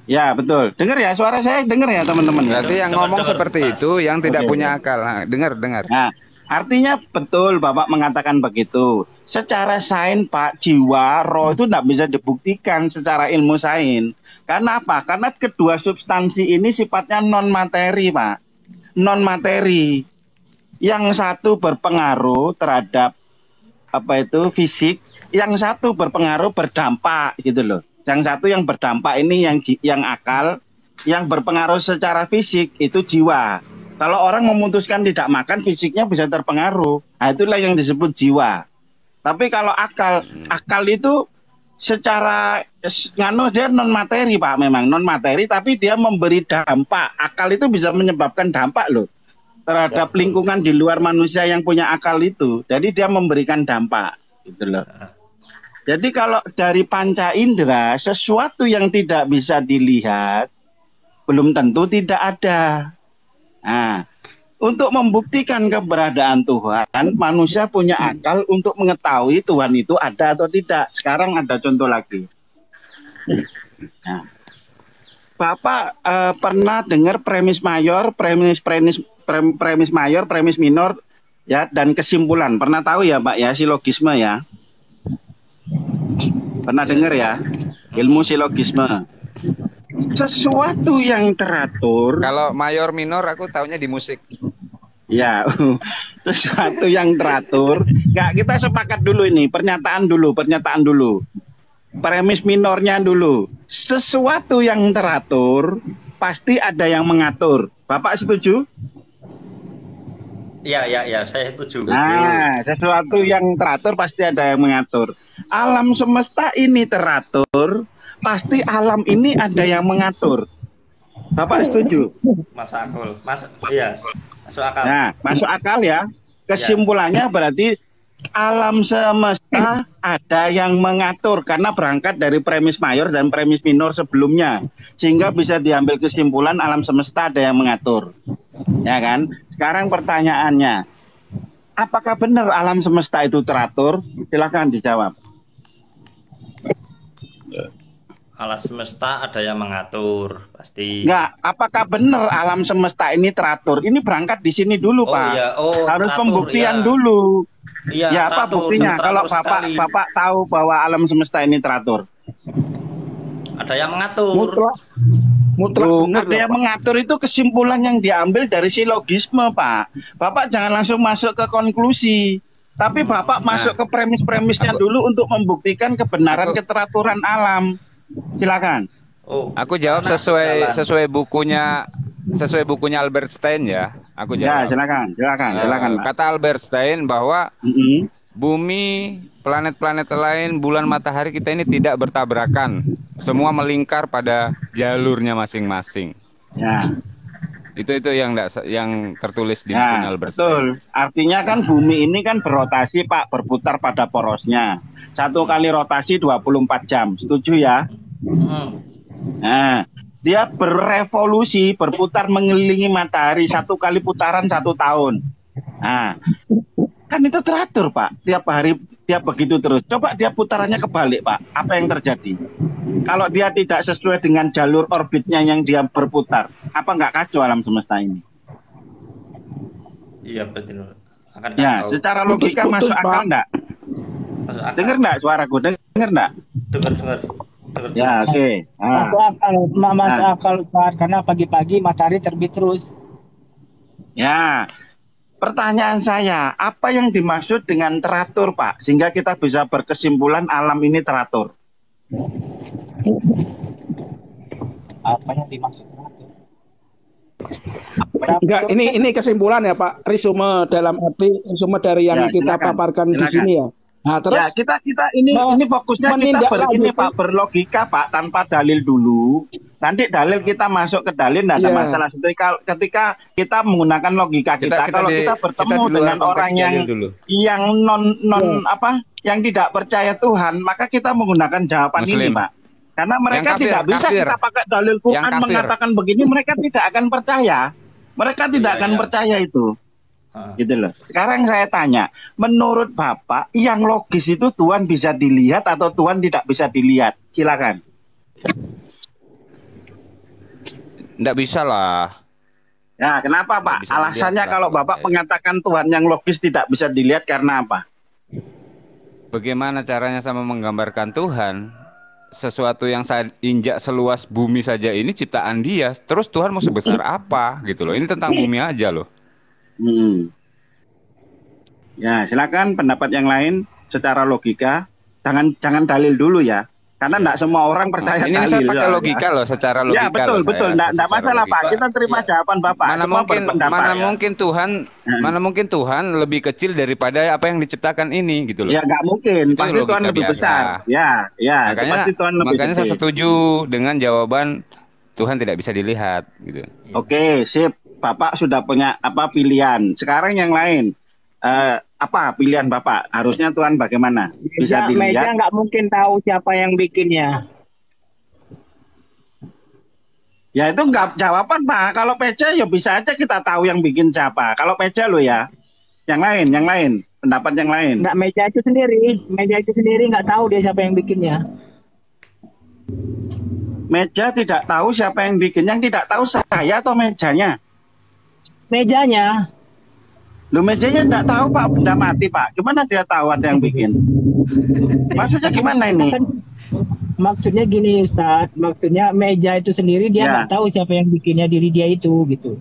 Ya, betul. Dengar ya, suara saya dengar ya, teman-teman. Berarti yang ngomong seperti itu yang tidak punya akal. Nah, dengar. Nah, artinya betul Bapak mengatakan begitu. Secara sains, Pak, jiwa, roh itu tidak bisa dibuktikan secara ilmu sains. Karena apa? Karena kedua substansi ini sifatnya non materi, Pak. Non materi. Yang satu berpengaruh terhadap fisik, yang satu berpengaruh berdampak gitu loh. Yang satu yang berdampak ini yang akal, yang berpengaruh secara fisik itu jiwa. Kalau orang memutuskan tidak makan, fisiknya bisa terpengaruh. Nah, itulah yang disebut jiwa. Tapi kalau akal itu secara dia non materi, Pak, memang non materi, tapi dia memberi dampak. Akal itu bisa menyebabkan dampak loh terhadap lingkungan di luar manusia yang punya akal itu. Jadi dia memberikan dampak gitu loh. Jadi kalau dari panca indera sesuatu yang tidak bisa dilihat belum tentu tidak ada. Nah, untuk membuktikan keberadaan Tuhan, manusia punya akal untuk mengetahui Tuhan itu ada atau tidak. Sekarang ada contoh lagi. Nah, Bapak pernah dengar premis mayor, premis mayor, premis minor, ya, dan kesimpulan. Pernah tahu ya, Pak ya, silogisme ya? Pernah dengar ya? Ilmu silogisme. Sesuatu yang teratur. Kalau mayor minor aku taunya di musik. Ya, sesuatu yang teratur. Enggak, kita sepakat dulu ini, pernyataan dulu. Premis minornya dulu. Sesuatu yang teratur pasti ada yang mengatur. Bapak setuju? Ya, saya setuju. Nah, sesuatu yang teratur pasti ada yang mengatur. Alam semesta ini teratur, pasti alam ini ada yang mengatur. Bapak setuju? Iya, masuk akal. Nah, masuk akal ya. Kesimpulannya berarti alam semesta ada yang mengatur karena berangkat dari premis mayor dan premis minor sebelumnya, sehingga bisa diambil kesimpulan alam semesta ada yang mengatur. Ya kan? Sekarang pertanyaannya, apakah benar alam semesta itu teratur? Silakan dijawab. Alam semesta ada yang mengatur, pasti. Enggak, apakah benar alam semesta ini teratur? Ini berangkat di sini dulu, Pak. Iya. Harus teratur, pembuktian ya. dulu. Iya, Ya, apa teratur, buktinya? Kalau sekali. Bapak tahu bahwa alam semesta ini teratur. Ada yang mengatur. Mutlak ada yang mengatur itu kesimpulan yang diambil dari silogisme, Pak. Bapak jangan langsung masuk ke konklusi. Tapi Bapak masuk ke premis-premisnya dulu untuk membuktikan kebenaran keteraturan alam. Silakan. Aku jawab sesuai bukunya Albert Stein ya. Aku jawab. Ya, silakan. Kata Albert Stein bahwa bumi, planet-planet lain, bulan, matahari kita ini tidak bertabrakan. Semua melingkar pada jalurnya masing-masing. Ya. Itu yang tertulis di buku Albert Stein. Betul. Artinya kan bumi ini kan berotasi, Pak, berputar pada porosnya. Satu kali rotasi 24 jam. Setuju ya? Nah, dia berevolusi, berputar mengelilingi matahari satu kali putaran 1 tahun. Nah, kan itu teratur, Pak. Tiap hari dia begitu terus. Coba dia putarannya kebalik, Pak. Apa yang terjadi? Kalau dia tidak sesuai dengan jalur orbitnya yang dia berputar, apa nggak kacau alam semesta ini? Iya, betul. Ya, secara logika masuk akal enggak? Masuk akal. Dengar enggak suaraku? Dengar enggak? Dengar. Ya, oke. Masuk akal, masuk akal Ustaz, karena pagi-pagi matahari terbit terus. Ya. Pertanyaan saya, apa yang dimaksud dengan teratur, Pak? Sehingga kita bisa berkesimpulan alam ini teratur. Apa yang dimaksud teratur? Enggak, ini kesimpulan ya Pak. Resume dalam arti resume dari yang Ya, kita silakan. paparkan di Silakan. sini ya. Nah, terus Ya, kita ini fokusnya kita Pak, berlogika Pak, tanpa dalil dulu. Nanti dalil kita masuk ke dalil, tidak ada masalah. Ketika kita menggunakan logika kita kalau kita bertemu dengan orang yang yang tidak percaya Tuhan, maka kita menggunakan jawaban Muslim. ini, Pak. Karena mereka tidak bisa kita pakai dalil Quran mengatakan begini, mereka tidak akan percaya. Mereka tidak akan percaya itu. Gitu loh. Sekarang saya tanya, menurut Bapak yang logis itu Tuhan bisa dilihat atau Tuhan tidak bisa dilihat? Silakan. Nggak bisa lah. Ya, kenapa Pak? Bisa Alasannya dilihat, kalau Bapak mengatakan Tuhan yang logis tidak bisa dilihat karena apa? Bagaimana caranya sama menggambarkan Tuhan? Sesuatu yang saya injak seluas bumi saja ini ciptaan Dia. Terus Tuhan mau sebesar apa gitu loh. Ini tentang bumi aja loh. Ya, silakan pendapat yang lain secara logika. Jangan dalil dulu ya. Karena tidak semua orang percaya ini dalil. saya pakai logika loh, secara logika. Ya, betul. Tidak masalah Pak. Kita terima jawaban Bapak. Mana mungkin Tuhan lebih kecil daripada apa yang diciptakan ini gitu loh. Ya, nggak mungkin. Pasti Tuhan lebih besar. Ya. Makanya saya setuju dengan jawaban Tuhan tidak bisa dilihat gitu. Oke, sip. Bapak sudah punya pilihan. Sekarang yang lain, apa pilihan Bapak? Harusnya Tuhan bagaimana? Bisa dilihat? Meja nggak mungkin tahu siapa yang bikinnya. Ya itu nggak jawaban Pak. Kalau meja ya bisa aja kita tahu yang bikin siapa. Kalau meja lo ya. Yang lain, pendapat yang lain. Nggak, meja itu sendiri nggak tahu dia siapa yang bikinnya. Meja tidak tahu siapa yang bikin. Yang tidak tahu saya atau mejanya? Mejanya. Lu mejanya enggak tahu Pak, benda mati Pak. Gimana dia tahu ada yang bikin? Maksudnya gimana ini? Maksudnya gini Ustadz, maksudnya meja itu sendiri dia nggak tahu siapa yang bikinnya, diri dia itu gitu.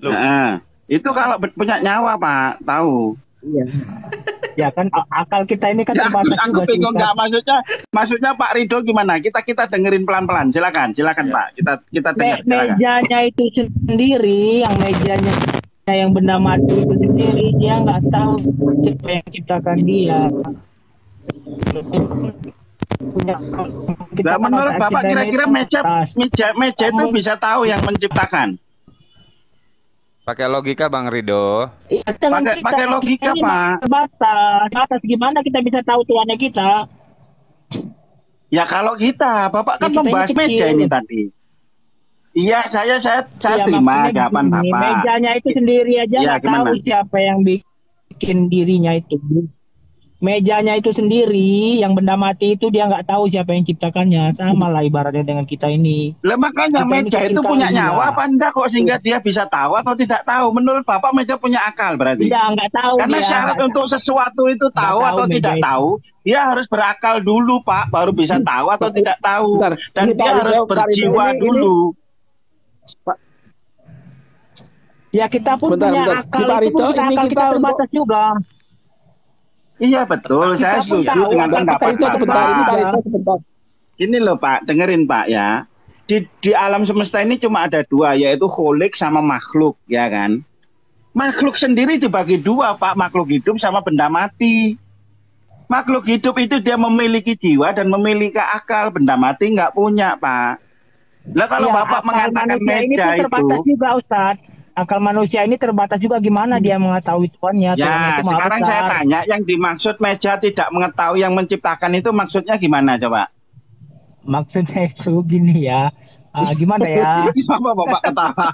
Nah, itu kalau punya nyawa Pak, tahu. Iya. Ya kan akal kita ini kan terbatas juga. Aku bingung nggak maksudnya Pak Ridho gimana? Kita dengerin pelan-pelan. Silakan Pak. Kita dengar. Mejanya itu sendiri, yang benda mati itu sendiri, dia nggak tahu siapa yang ciptakan dia. Nah, menurut Bapak kira-kira meja itu bisa tahu yang menciptakan? Pakai logika Bang Ridho. Pakai logika Pak. Batas gimana kita bisa tahu tuannya kita? Ya kalau Bapak kan membahas meja ini tadi. Iya, saya terima jawaban Bapak. Mejanya itu sendiri aja nggak tahu siapa yang bikin dirinya itu. Mejanya itu sendiri, yang benda mati itu dia nggak tahu siapa yang ciptakannya. Sama lah ibaratnya dengan kita ini. Lah makanya meja itu punya nyawa apa enggak kok sehingga dia bisa tahu atau tidak tahu? Menurut Bapak meja punya akal berarti? Nggak tahu. Karena syarat untuk sesuatu itu tahu atau tidak tahu, dia harus berakal dulu Pak, baru bisa tahu atau tidak tahu. Dan dia harus berjiwa dulu. Ya kita pun punya akal, akal kita terbatas juga. Iya betul, saya setuju dengan pendapat Bapak. Ini loh Pak, dengerin Pak ya. Di alam semesta ini cuma ada dua, yaitu kholik sama makhluk, ya kan? Makhluk sendiri dibagi dua Pak, makhluk hidup sama benda mati. Makhluk hidup itu dia memiliki jiwa dan memiliki akal, benda mati nggak punya Pak. Lah kalau Bapak mengatakan meja itu terbatas juga Ustadz. Akal manusia ini terbatas juga, gimana dia mengetahui Tuhannya? Ya, sekarang saya tanya, yang dimaksud meja tidak mengetahui yang menciptakan itu maksudnya gimana coba? Maksudnya itu gini ya. Gimana ya? Apa Bapak ketawa?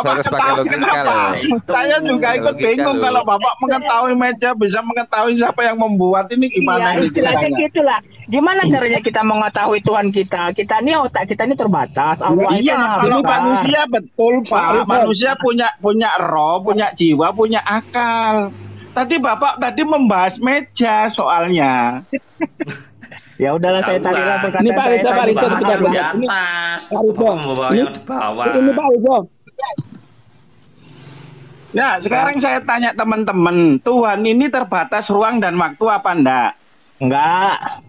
harus pakai logika loh. Saya juga ikut bingung kalau Bapak mengetahui meja bisa mengetahui siapa yang membuat ini gimana ini ceritanya? Gitulah. Gimana caranya kita mengetahui Tuhan kita? Kita ini otak kita ini terbatas. Iya, kalau manusia betul Pak. Manusia punya roh, punya jiwa, punya akal. Tadi Bapak membahas meja soalnya. Ya udahlah, saya tarik perkataan ini Pak Rizal, Pak Rizal yang di atas, Bapak membawa yang di bawah. Ini Pak Rizal. Ya, sekarang saya tanya teman-teman, Tuhan ini terbatas ruang dan waktu apa enggak? Enggak.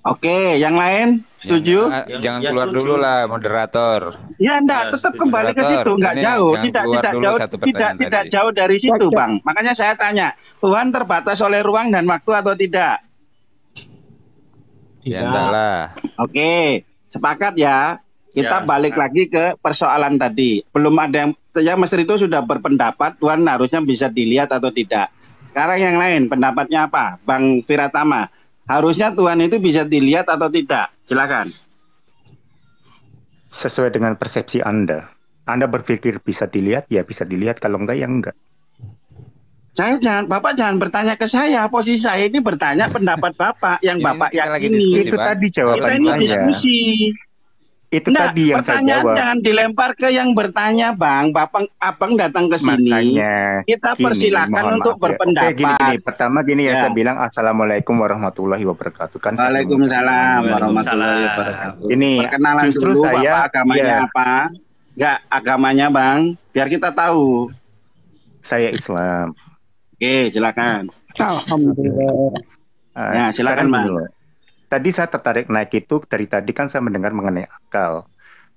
Oke, yang lain setuju? Jangan keluar dulu lah, moderator. Ya enggak, tetap kembali ke situ, enggak jauh, tidak jauh dari situ, Bang. Makanya saya tanya, Tuhan terbatas oleh ruang dan waktu atau tidak? Ya enggak lah. Oke, sepakat ya. Kita balik lagi ke persoalan tadi. Belum ada yang Mas Rito sudah berpendapat Tuhan harusnya bisa dilihat atau tidak. Sekarang yang lain pendapatnya apa? Bang Viratama, harusnya Tuhan itu bisa dilihat atau tidak? Silakan. Sesuai dengan persepsi Anda. Anda berpikir bisa dilihat, ya bisa dilihat. Kalau enggak, ya enggak. Bapak jangan bertanya ke saya. Posisi saya ini bertanya pendapat Bapak yang Bapak yakini. Itu tadi jawaban saya. Diskusi. Itu tadi yang saya jawab. Jangan dilempar ke yang bertanya, Bang. Abang datang ke sini. Makanya, kita persilakan untuk berpendapat. Oke, gini. Saya bilang Assalamualaikum warahmatullahi wabarakatuh. Kan Waalaikumsalam warahmatullahi wabarakatuh. Ini perkenalan justru dulu, saya Bapak agamanya apa? Enggak, agamanya, Bang. Biar kita tahu. Saya Islam. Oke, silakan. Alhamdulillah. Ya, silakan, Bang. Tadi saya tertarik naik itu, dari tadi kan saya mendengar mengenai akal.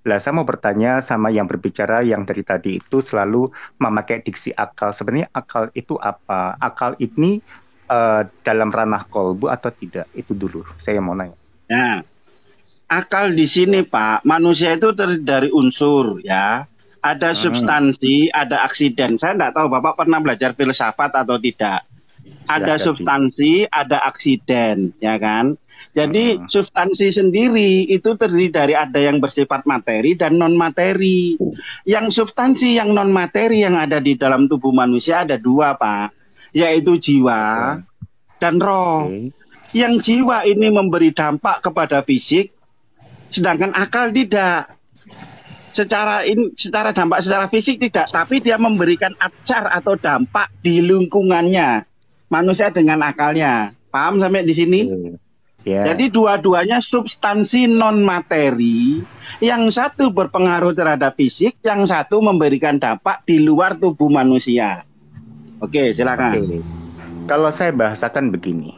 Lah saya mau bertanya sama yang berbicara yang dari tadi itu selalu memakai diksi akal. Sebenarnya akal itu apa? Akal ini dalam ranah kolbu atau tidak? Itu dulu saya mau nanya. Nah, akal di sini Pak, manusia itu terdiri dari unsur ya. Ada substansi, ada aksiden. Saya enggak tahu Bapak pernah belajar filsafat atau tidak. Ada substansi, ada aksiden, ya kan? Jadi substansi sendiri itu terdiri dari ada yang bersifat materi dan non materi. Yang substansi yang non materi yang ada di dalam tubuh manusia ada dua Pak, yaitu jiwa dan roh. Yang jiwa ini memberi dampak kepada fisik, sedangkan akal tidak. Secara dampak secara fisik tidak, tapi dia memberikan athar atau dampak di lingkungannya manusia dengan akalnya. Paham sampai di sini? Jadi dua-duanya substansi non materi, yang satu berpengaruh terhadap fisik, yang satu memberikan dampak di luar tubuh manusia. Oke, silakan. Kalau saya bahasakan begini,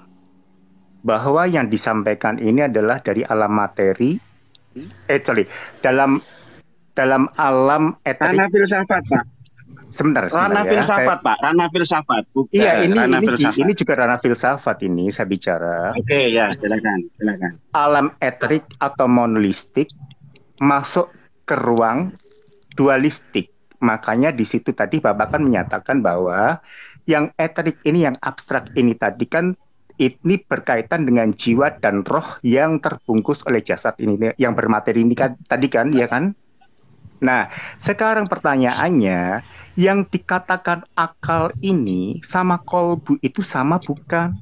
bahwa yang disampaikan ini adalah dari alam materi, dalam alam eterik. Ranah filsafat, Pak. Sebentar ranah filsafat, Pak. Ranah filsafat. Bukan iya, ini juga ranah filsafat ini saya bicara. Oke, ya, silakan. Alam eterik atau monolistik masuk ke ruang dualistik. Makanya di situ tadi Bapak kan menyatakan bahwa yang eterik ini, yang abstrak ini tadi kan ini berkaitan dengan jiwa dan roh yang terbungkus oleh jasad ini, yang bermateri ini kan tadi kan, ya kan? Nah, sekarang pertanyaannya, yang dikatakan akal ini sama kolbu itu sama bukan?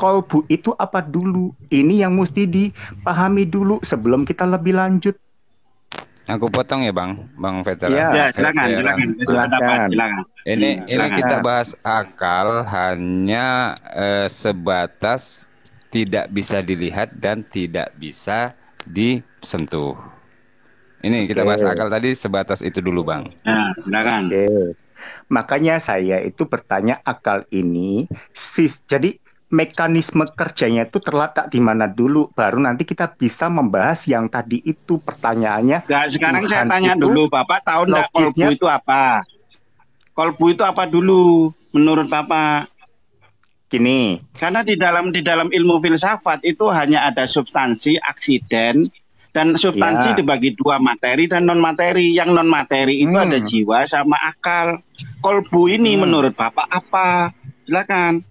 Kolbu itu apa dulu? Ini yang mesti dipahami dulu sebelum kita lebih lanjut. Aku potong ya Bang Veteran. Ya, silakan. Ini kita bahas akal hanya sebatas tidak bisa dilihat dan tidak bisa disentuh. Ini kita bahas akal tadi sebatas itu dulu Bang. Nah, silakan. Makanya saya itu bertanya akal ini, jadi mekanisme kerjanya itu terletak di mana dulu, baru nanti kita bisa membahas yang tadi itu pertanyaannya. Nah, sekarang saya tanya dulu, Bapak tahu nggak kolbu itu apa? Kolbu itu apa dulu menurut Bapak? Gini. Karena di dalam ilmu filsafat itu hanya ada substansi, aksiden, dan substansi dibagi dua, materi dan non materi. Yang non materi itu ada jiwa sama akal. Kolbu ini menurut Bapak apa? Silakan.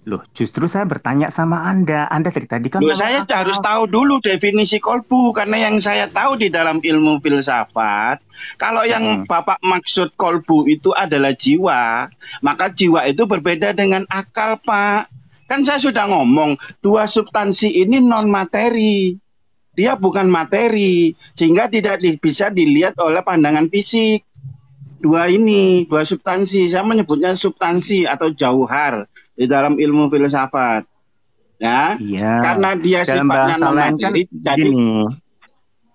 Loh, justru saya bertanya sama Anda. Anda dari tadi kan saya harus tahu dulu definisi kolbu, karena yang saya tahu di dalam ilmu filsafat, kalau yang Bapak maksud kolbu itu adalah jiwa, maka jiwa itu berbeda dengan akal, Pak. Kan saya sudah ngomong, dua substansi ini non materi. Dia bukan materi, sehingga tidak bisa dilihat oleh pandangan fisik. dua substansi. Saya menyebutnya substansi atau jauhar di dalam ilmu filsafat. Ya, Iya. karena dia Dalam sifatnya bahasa non lain kan materi, jadi gini.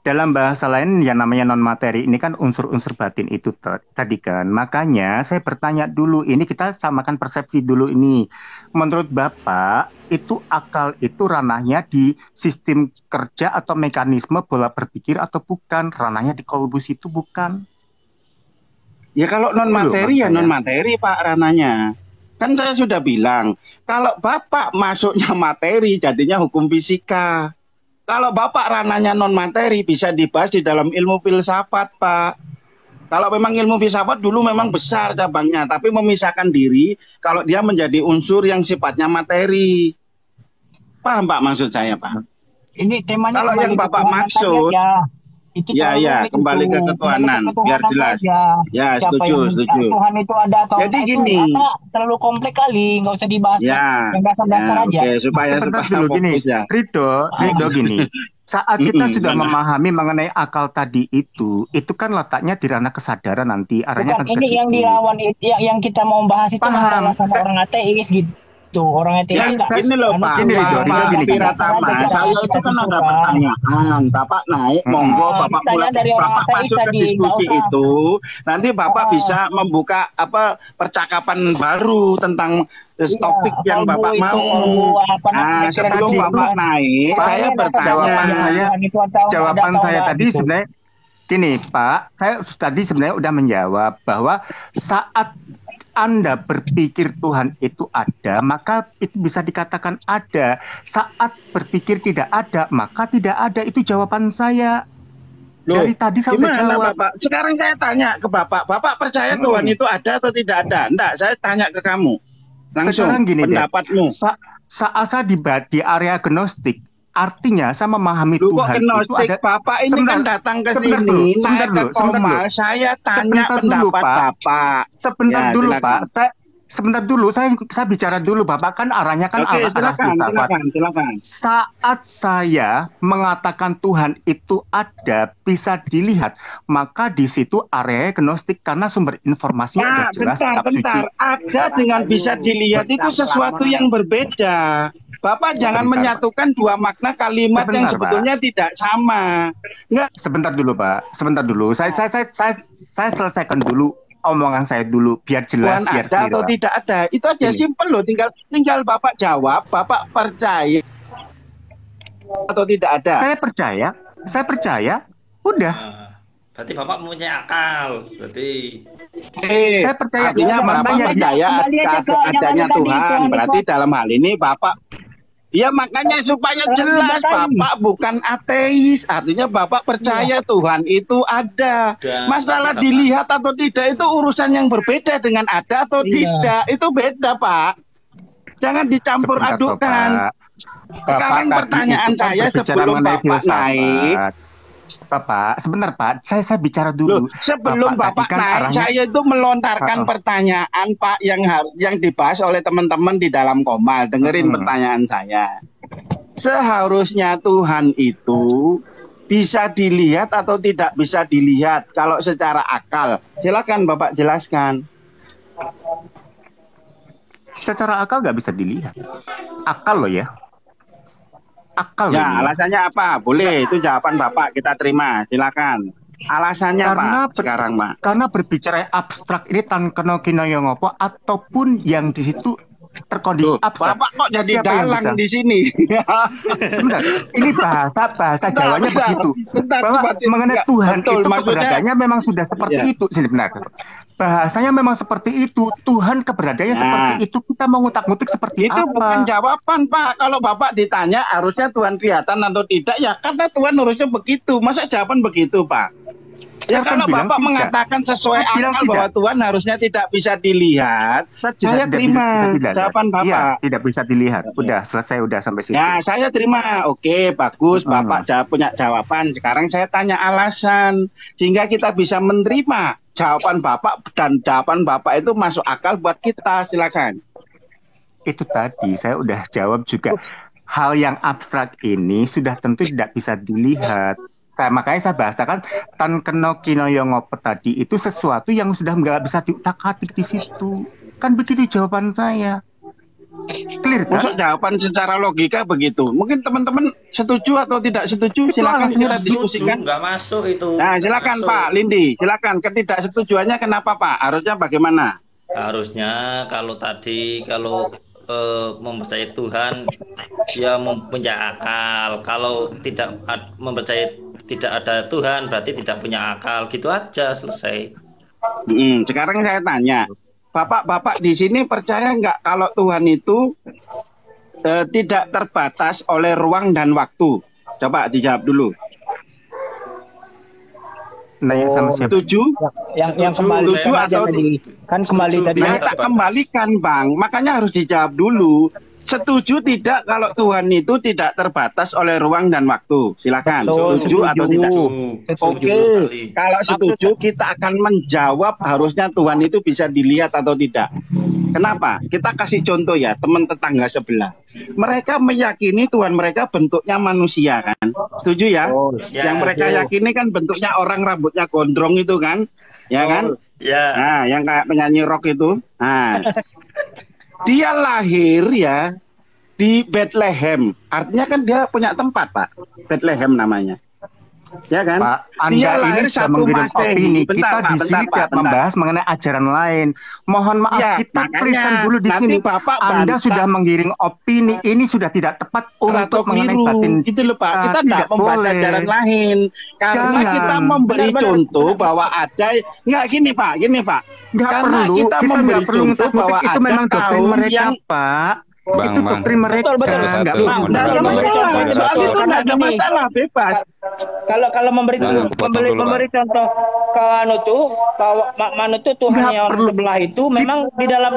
Dalam bahasa lain yang namanya non materi ini kan unsur-unsur batin itu tadi kan. Makanya saya bertanya dulu, ini kita samakan persepsi dulu ini. Menurut Bapak, itu akal itu ranahnya di sistem kerja atau mekanisme pola berpikir atau bukan? Ranahnya di kolbus itu bukan? ya kalau non materi ya non materi Pak rananya. Kan saya sudah bilang, kalau Bapak masuknya materi jadinya hukum fisika. Kalau Bapak ranahnya non materi bisa dibahas di dalam ilmu filsafat, Pak. Kalau memang ilmu filsafat dulu memang besar cabangnya, tapi memisahkan diri kalau dia menjadi unsur yang sifatnya materi. Paham Pak maksud saya, Pak? Ini temanya Kalau yang Bapak maksud, itu ya kembali ke ketuhanan, biar jelas. Ya, setuju. Tuhan itu ada atau jadi gini, terlalu kompleks kali, nggak usah dibahas. Ya, yang dasar-dasar aja. Oke, supaya dulu gini, ya. Ridho gini. Saat kita sudah memahami mengenai akal tadi itu kan letaknya di ranah kesadaran nanti arahnya bukan, kan ini ke yang situ. dilawan yang kita mau bahas itu masalah sama orang ateis gitu. Orang ateis Ya, ini loh Pak, Pak Piratama, saya itu kan ada pertanyaan, Bapak naik, monggo Bapak mulai, Bapak masuk ke diskusi itu, nanti Bapak bisa membuka percakapan baru tentang topik yang Bapak mau. Nah, sebelum Bapak naik, saya bertanya. Jawaban saya tadi sebenarnya gini Pak, saya tadi sebenarnya udah menjawab bahwa saat Anda berpikir Tuhan itu ada, maka itu bisa dikatakan ada. Saat berpikir tidak ada, maka tidak ada. Itu jawaban saya. Loh, dari tadi saya udah jawab. Bapak? Sekarang saya tanya ke Bapak. Bapak percaya Tuhan itu ada atau tidak ada? Enggak, saya tanya ke kamu. Langsung, sekarang gini pendapatmu. Saat saya di area gnostik, artinya saya memahami Tuhan itu ada. Bapak ini kan datang ke sini, naik ke Komal, saya tanya pendapat Bapak. Sebentar dulu Pak, sebentar dulu, saya bicara dulu, Bapak kan arahnya kan silakan. Saat saya mengatakan Tuhan itu ada, bisa dilihat, maka di situ area gnostik karena sumber informasinya jelas. Bentar. Ada dengan bisa dilihat itu sesuatu yang berbeda. Bapak jangan menyatukan dua makna kalimat yang sebetulnya tidak sama. Sebentar dulu, Pak. Sebentar dulu. Saya selesaikan dulu omongan saya dulu biar jelas, biar ada atau tidak ada. Itu aja simpel loh. Tinggal Bapak jawab, Bapak percaya atau tidak ada. Saya percaya. Udah. Berarti Bapak mempunyai akal. Berarti saya percaya. Artinya Bapak percaya adanya Tuhan. Berarti dalam hal ini Bapak, ya makanya supaya jelas Bapak bukan ateis. Artinya Bapak percaya Tuhan itu ada. Masalah dilihat atau tidak itu urusan yang berbeda dengan ada atau tidak. Itu beda Pak. Jangan dicampur adukan. Sekarang pertanyaan saya sebelum Bapak naik. Bapak, sebentar Pak, saya bicara dulu. Sebelum Bapak naik, saya itu melontarkan pertanyaan Pak yang dibahas oleh teman-teman di dalam Komal. Dengerin pertanyaan saya. Seharusnya Tuhan itu bisa dilihat atau tidak bisa dilihat kalau secara akal? Silakan Bapak jelaskan. Secara akal nggak bisa dilihat. Akal loh ya. Akal ya, ini. Alasannya apa? Boleh, itu jawaban Bapak kita terima. Silakan. Alasannya apa sekarang, Pak? Karena berbicara abstrak ini tanpa kena yang apa ataupun yang di situ terkondisi abstrak. Bapak kok jadi dalang di sini? Sebentar, ini bahasa Jawanya begitu. Bahwa mengenai Tuhan itu keberadaannya memang sudah seperti itu. Sebentar. Bahasanya memang seperti itu. Tuhan keberadaannya seperti itu. Kita mau ngutak-ngutik seperti itu apa? Itu bukan jawaban, Pak. Kalau Bapak ditanya harusnya Tuhan kelihatan atau tidak, ya karena Tuhan harusnya begitu. Masa jawaban begitu, Pak? Ya kalau Bapak mengatakan sesuai akal bahwa Tuhan harusnya tidak bisa dilihat, saya terima jawaban Bapak. Iya, tidak bisa dilihat. Udah selesai, udah sampai situ. Ya, saya terima. Oke, bagus. Bapak punya jawaban. Sekarang saya tanya alasan sehingga kita bisa menerima jawaban Bapak dan jawaban Bapak itu masuk akal buat kita. Silakan. Itu tadi saya udah jawab juga. Hal yang abstrak ini sudah tentu tidak bisa dilihat. Makanya saya bahasakan tan keno kino yang ngopo tadi itu sesuatu yang sudah nggak bisa diutak-atik di situ. Kan begitu jawaban saya. Clear kan? Maksud jawaban secara logika begitu. Mungkin teman-teman setuju atau tidak setuju, silakan kita diskusikan. Nggak masuk itu. Nah, silakan Pak Lindi, silakan. Ketidaksetujuannya kenapa Pak? Harusnya bagaimana? Harusnya kalau mempercayai Tuhan dia mempunyai akal. Kalau tidak mempercayai tidak ada Tuhan berarti tidak punya akal. Gitu aja, selesai. Sekarang saya tanya, Bapak-bapak di sini percaya nggak kalau Tuhan itu tidak terbatas oleh ruang dan waktu? Coba dijawab dulu. Nah, yang sama siapa? Setuju? Yang kembali setuju atau kan kembali tadi. Nah, tak kembalikan Bang, makanya harus dijawab dulu. Setuju tidak kalau Tuhan itu tidak terbatas oleh ruang dan waktu? Silakan. Setuju atau tidak? Oke. Kalau setuju kita akan menjawab harusnya Tuhan itu bisa dilihat atau tidak. Kenapa? Kita kasih contoh ya, teman tetangga sebelah. Mereka meyakini Tuhan mereka bentuknya manusia kan? Setuju ya? Yang mereka yakini kan bentuknya orang rambutnya gondrong itu kan? Ya kan? Nah, yang kayak penyanyi rock itu. Nah, dia lahir ya di Bethlehem. Artinya kan dia punya tempat, Pak. Bethlehem namanya. Ya kan? Pak, dia Anda lahir ini sudah satu menggiring Masehi. opini. Bentar, Kita di sini tidak membahas mengenai ajaran lain. Mohon maaf, ya, kita makanya, clearkan dulu di sini. Bapak Anda sudah menggiring opini. Ini sudah tidak tepat untuk mengenai batin. Itu loh Pak, kita tidak membaca ajaran lain. Karena kita memberi contoh bahwa ada, nggak gini Pak. Nggak Karena perlu, kita memberi contoh bahwa itu ada memang doktrin mereka, yang Pak. Bang, itu doktrin mereka. Nggak ada masalah, bebas. Kalau memberi contoh ke Manu tuh Tuhan yang sebelah itu memang di dalam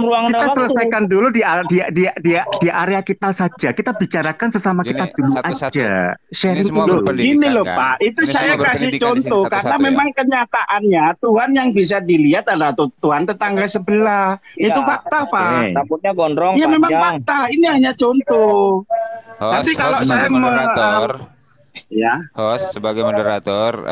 ruang dan waktu. Kita selesaikan dulu di area kita saja. Kita bicarakan sesama kita dulu aja. Sharing dulu. Ini loh Pak, itu saya kasih contoh karena memang kenyataannya Tuhan yang bisa dilihat adalah Tuhan tetangga sebelah. Itu fakta Pak. Rambutnya gondrong. Iya memang fakta. Ini hanya contoh. Nanti kalau saya moderator. Ya. Host sebagai moderator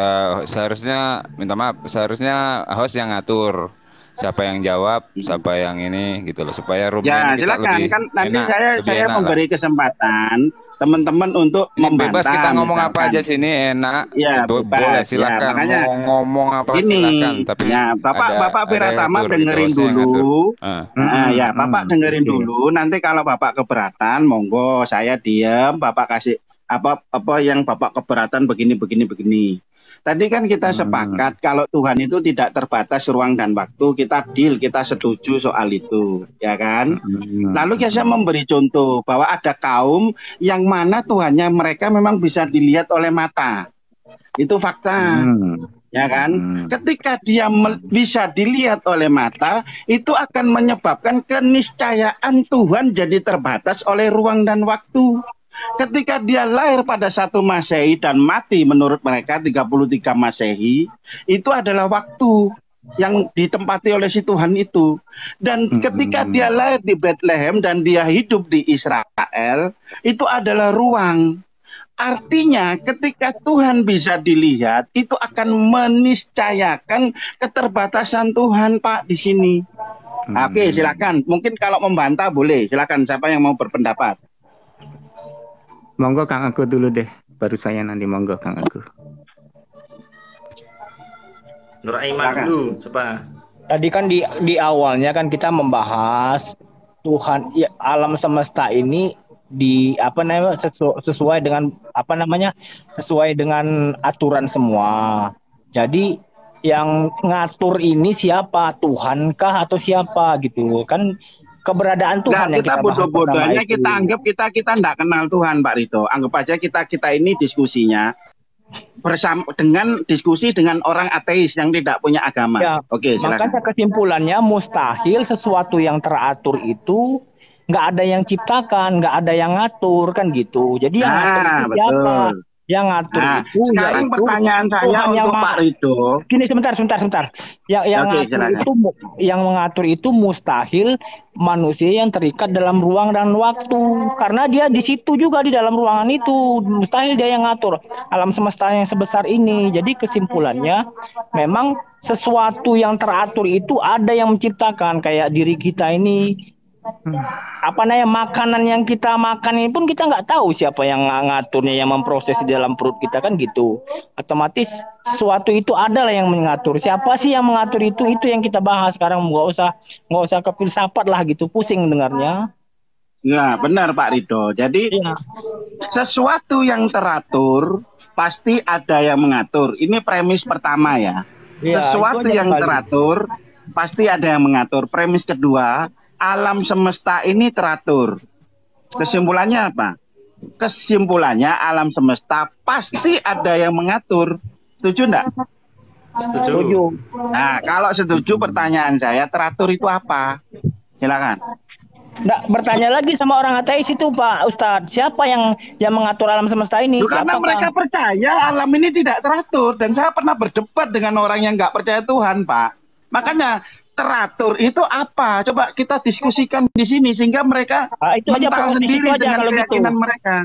seharusnya minta maaf, seharusnya host yang ngatur siapa yang jawab, siapa yang ini gitu loh supaya roomnya kita silakan lebih kan nanti enak, saya memberi kesempatan teman-teman untuk membantah. Bebas kita ngomong apa aja sini enak. Ya, boleh silakan ya, mau ngomong apa silakan tapi ya, Bapak Piratama dengerin dulu. Ya, Bapak dengerin dulu. Nanti kalau Bapak keberatan monggo saya diam, Bapak kasih apa yang Bapak keberatan begini. Tadi kan kita sepakat kalau Tuhan itu tidak terbatas ruang dan waktu, kita deal, kita setuju soal itu, ya kan? Lalu saya memberi contoh bahwa ada kaum yang mana Tuhannya mereka memang bisa dilihat oleh mata. Itu fakta. Ya kan? Ketika dia bisa dilihat oleh mata, itu akan menyebabkan keniscayaan Tuhan jadi terbatas oleh ruang dan waktu. Ketika dia lahir pada 1 Masehi dan mati menurut mereka 33 Masehi, itu adalah waktu yang ditempati oleh si Tuhan itu. Dan ketika dia lahir di Bethlehem dan dia hidup di Israel, itu adalah ruang. Artinya ketika Tuhan bisa dilihat, itu akan meniscayakan keterbatasan Tuhan Pak di sini. Oke, silakan. Mungkin kalau membantah boleh. Silakan siapa yang mau berpendapat. Monggo Kang Aku dulu deh, baru saya nanti monggo Kang Aku. Nur Aiman dulu, coba. Tadi kan di awalnya kan kita membahas Tuhan ya, alam semesta ini sesuai dengan sesuai dengan aturan semua. Jadi yang ngatur ini siapa, Tuhankah atau siapa gitu kan? Keberadaan Tuhan yang kita bodoh-bodohnya kita anggap kita tidak kenal Tuhan Pak Rito. Anggap aja kita ini diskusinya bersama dengan diskusi dengan orang ateis yang tidak punya agama. Ya, oke, silakan. Makanya kesimpulannya mustahil sesuatu yang teratur itu nggak ada yang ciptakan, nggak ada yang ngatur kan gitu. Jadi yang ngatur itu siapa? Yang ngatur itu sekarang yaitu pertanyaan saya Tuhan yang untuk Pak Ridho. Gini sebentar. Yang Oke, ngatur silakan. itu yang mengatur itu mustahil manusia yang terikat dalam ruang dan waktu. Karena dia di situ juga di dalam ruangan itu. Mustahil dia yang ngatur alam semesta yang sebesar ini. Jadi kesimpulannya memang sesuatu yang teratur itu ada yang menciptakan, kayak diri kita ini. Apa namanya, makanan yang kita makan ini pun kita nggak tahu siapa yang ngaturnya, yang memproses di dalam perut kita kan gitu. Otomatis sesuatu itu adalah yang mengatur. Siapa sih yang mengatur itu yang kita bahas sekarang. Nggak usah ke filsafat lah gitu, pusing dengarnya. Ya benar Pak Ridho. Jadi sesuatu yang teratur pasti ada yang mengatur. Ini premis pertama ya. Sesuatu yang teratur pasti ada yang mengatur. Premis kedua, alam semesta ini teratur. Kesimpulannya apa? Kesimpulannya alam semesta pasti ada yang mengatur. Setuju enggak? Setuju. Nah, kalau setuju pertanyaan saya, teratur itu apa? Silakan. Nggak, bertanya lagi sama orang ateis itu Pak Ustadz, siapa yang mengatur alam semesta ini? Karena mereka percaya alam ini tidak teratur. Dan saya pernah berdebat dengan orang yang nggak percaya Tuhan, Pak. Makanya teratur itu apa? Coba kita diskusikan di sini sehingga mereka itu aja sendiri aja dengan keyakinan gitu. mereka.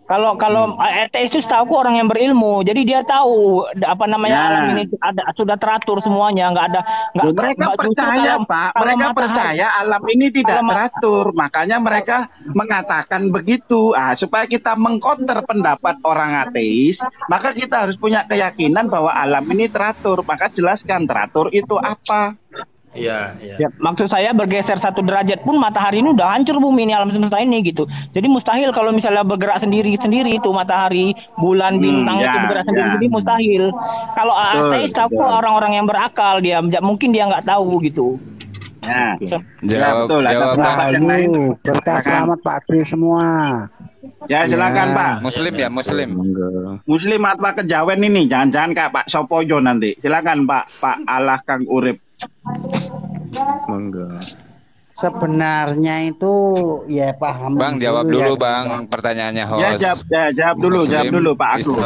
Kalau ateis itu setahu orang yang berilmu, jadi dia tahu apa namanya alam ini sudah teratur semuanya, mereka percaya Pak, mereka percaya alam ini tidak teratur, makanya mereka mengatakan begitu. Supaya kita mengkonter pendapat orang ateis, maka kita harus punya keyakinan bahwa alam ini teratur. Maka jelaskan teratur itu apa. Iya. Ya, maksud saya bergeser 1 derajat pun matahari ini udah hancur bumi ini, alam semesta ini gitu. Jadi mustahil kalau misalnya bergerak sendiri itu matahari, bulan, bintang itu bergerak sendiri mustahil. Kalau ateis tahu orang-orang yang berakal dia mungkin dia nggak tahu gitu. Betul. Ada pendapat yang lain. Selamat pagi semua. Ya silakan Pak. Muslim ya, Muslim. Muslim apa kejawen ini? Jangan-jangan kayak Pak Sopojo nanti. Silakan Pak Allah Kang Urip. Monggo. Sebenarnya itu ya paham. Bang jawab dulu Bang pertanyaannya host. Jawab dulu Pak Agus.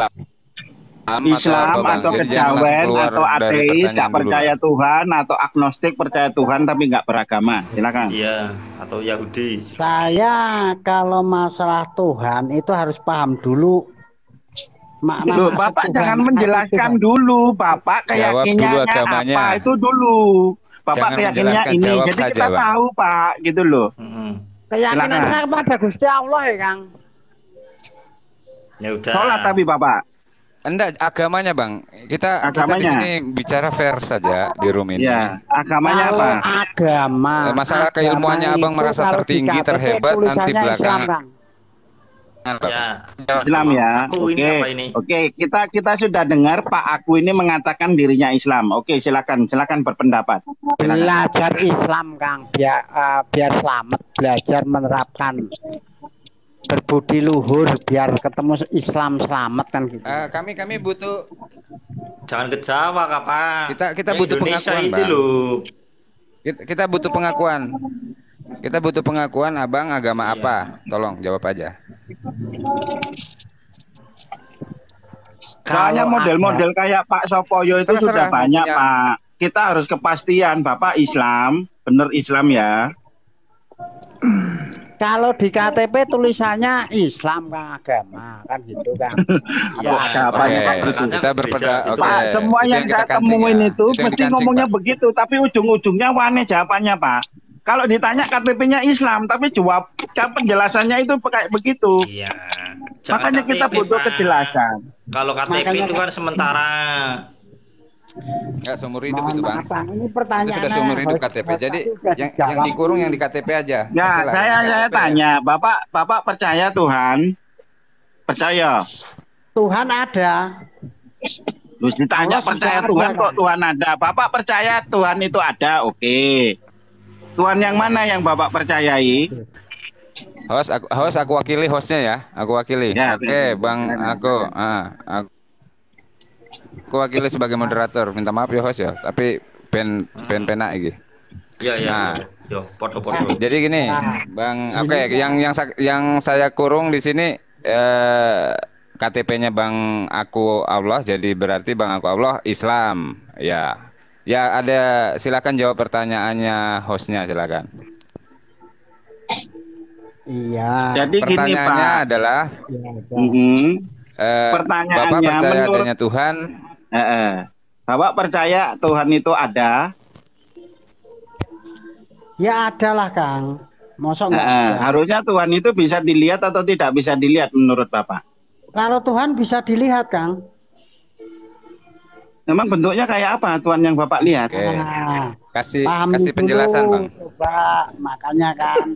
Islam atau kejawen atau ateis nggak percaya Tuhan atau agnostik percaya Tuhan tapi nggak beragama. Silakan. Iya, atau Yahudi. Saya kalau masalah Tuhan itu harus paham dulu makna. Bapak jangan menjelaskan dulu, Bapak keyakinannya apa itu dulu. Bapak keyakinannya ini, jadi kita tahu Pak, gitu loh. Keyakinan saya kepada Gusti Allah ya Kang. Ya udah. Sholat tapi Bapak. Enggak, agamanya Bang. Kita di sini bicara fair saja di room ini. Ya, agamanya apa? Agama. Masalah keilmuannya Abang merasa tertinggi, terhebat, anti belakang. Islam ya. Oke, kita sudah dengar Pak Aku ini mengatakan dirinya Islam. Oke, silakan berpendapat. Belajar Islam Kang, biar selamat, belajar menerapkan berbudi luhur biar ketemu Islam selamat kan gitu. Kami butuh. Jangan ke Jawa kapan? Kita butuh pengakuan Bang. Kita butuh pengakuan. Kita butuh pengakuan Abang agama apa? Tolong jawab aja. Soalnya model-model kayak Pak Sopoyo itu sudah banyak Pak. Kita harus kepastian Bapak Islam, bener Islam ya. Kalau di KTP tulisannya Islam Kang, agama kan gitu kan. Kita berpegang. Pak, semua yang saya temuin itu mesti ngomongnya begitu, tapi ujung-ujungnya wane jawabannya Pak. Kalau ditanya KTP-nya Islam, tapi jawab penjelasannya itu kayak begitu. Iya. Makanya kita butuh kejelasan. Kalau KTP itu kan sementara. Enggak seumur hidup itu Bang. Ini pertanyaan. Sudah seumur hidup KTP. Jadi yang dikurung yang di KTP aja. Ya, saya tanya, Bapak percaya Tuhan? Percaya? Tuhan ada. Terus ditanya percaya Tuhan kok Tuhan ada. Bapak percaya Tuhan itu ada, oke. Tuhan yang mana yang Bapak percayai? Host aku wakili hostnya ya. Aku wakili. Ya, oke, Bang aku wakili sebagai moderator. Minta maaf ya host ya, tapi penak iki. Iya. Yo, foto-foto. Jadi gini, Bang, yang saya kurung di sini KTP-nya Bang Aku Allah, jadi berarti Bang Aku Allah Islam. Ya. Ya, ada, silakan jawab pertanyaannya hostnya, silakan. Iya. Jadi gini Pertanyaannya Pak. adalah Pertanyaannya Bapak percaya menurut adanya Tuhan? Bapak percaya Tuhan itu ada? Ya ada lah Kang. Mosok nggak ada? Harusnya Tuhan itu bisa dilihat atau tidak bisa dilihat menurut Bapak? Kalau Tuhan bisa dilihat Kang. Memang bentuknya kayak apa Tuhan yang Bapak lihat? Nah, Kasih pahami penjelasan dulu, Bang. Coba, makanya kan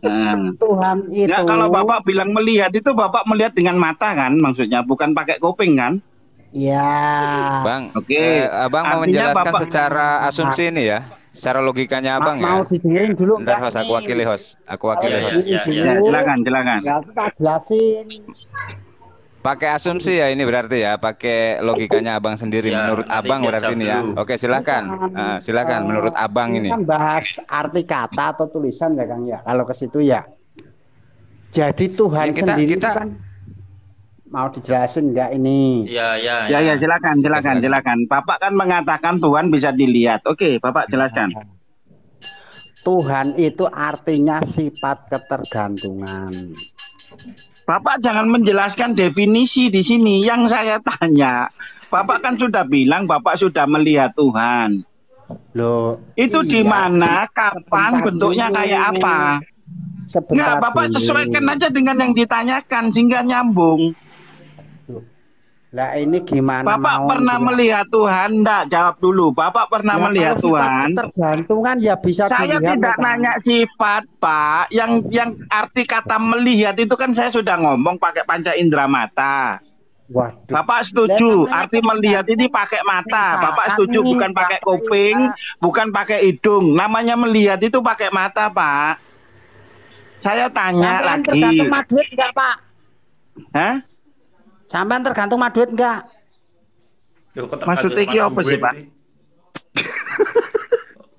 Tuhan itu. Ya, kalau Bapak bilang melihat itu Bapak melihat dengan mata kan, maksudnya bukan pakai kuping kan? Ya. Bang, Oke. Abang mau Artinya menjelaskan Bapak secara asumsi ini ya, secara logikanya Abang Mau ya. didengerin dulu Bentar enggak host, aku nih? wakili host. Aku wakili host. Ya, silakan. Ya, kita jelasin. Pakai asumsi ya ini berarti ya, pakai logikanya Abang sendiri. Ya, Menurut nanti Abang biar berarti ini ya. dulu. Oke, silakan. Silakan menurut Abang ini. Kan bahas arti kata atau tulisan ya Kang ya. Kalau ke situ ya. Jadi Tuhan Ya, kita- sendiri kita- itu kan mau dijelasin enggak ini? Ya, silakan. Bapak kan mengatakan Tuhan bisa dilihat. Oke, Bapak jelaskan. Tuhan itu artinya sifat ketergantungan. Bapak jangan menjelaskan definisi di sini. Yang saya tanya, Bapak kan sudah bilang Bapak sudah melihat Tuhan. Loh, Itu di mana, kapan, bentuknya kayak apa? Enggak, Bapak sesuaikan aja dengan yang ditanyakan sehingga nyambung. Lah ini gimana? Bapak mau pernah bilang? melihat Tuhan? Enggak, jawab dulu. Bapak pernah Ya, melihat kalau sifat Tuhan? ketergantungan ya bisa Saya dilihat. tidak Pak. nanya sifat, Pak. Yang arti kata melihat itu kan saya sudah ngomong pakai panca indera mata. Waduh. Bapak setuju, arti melihat ini pakai mata. Bapak setuju bukan pakai kuping, bukan pakai hidung. Namanya melihat itu pakai mata, Pak. Saya tanya Sampean lagi. tergantung maduit enggak, Pak? Hah? Sampean tergantung maduit enggak? Maksudnya iki apa sih, Pak?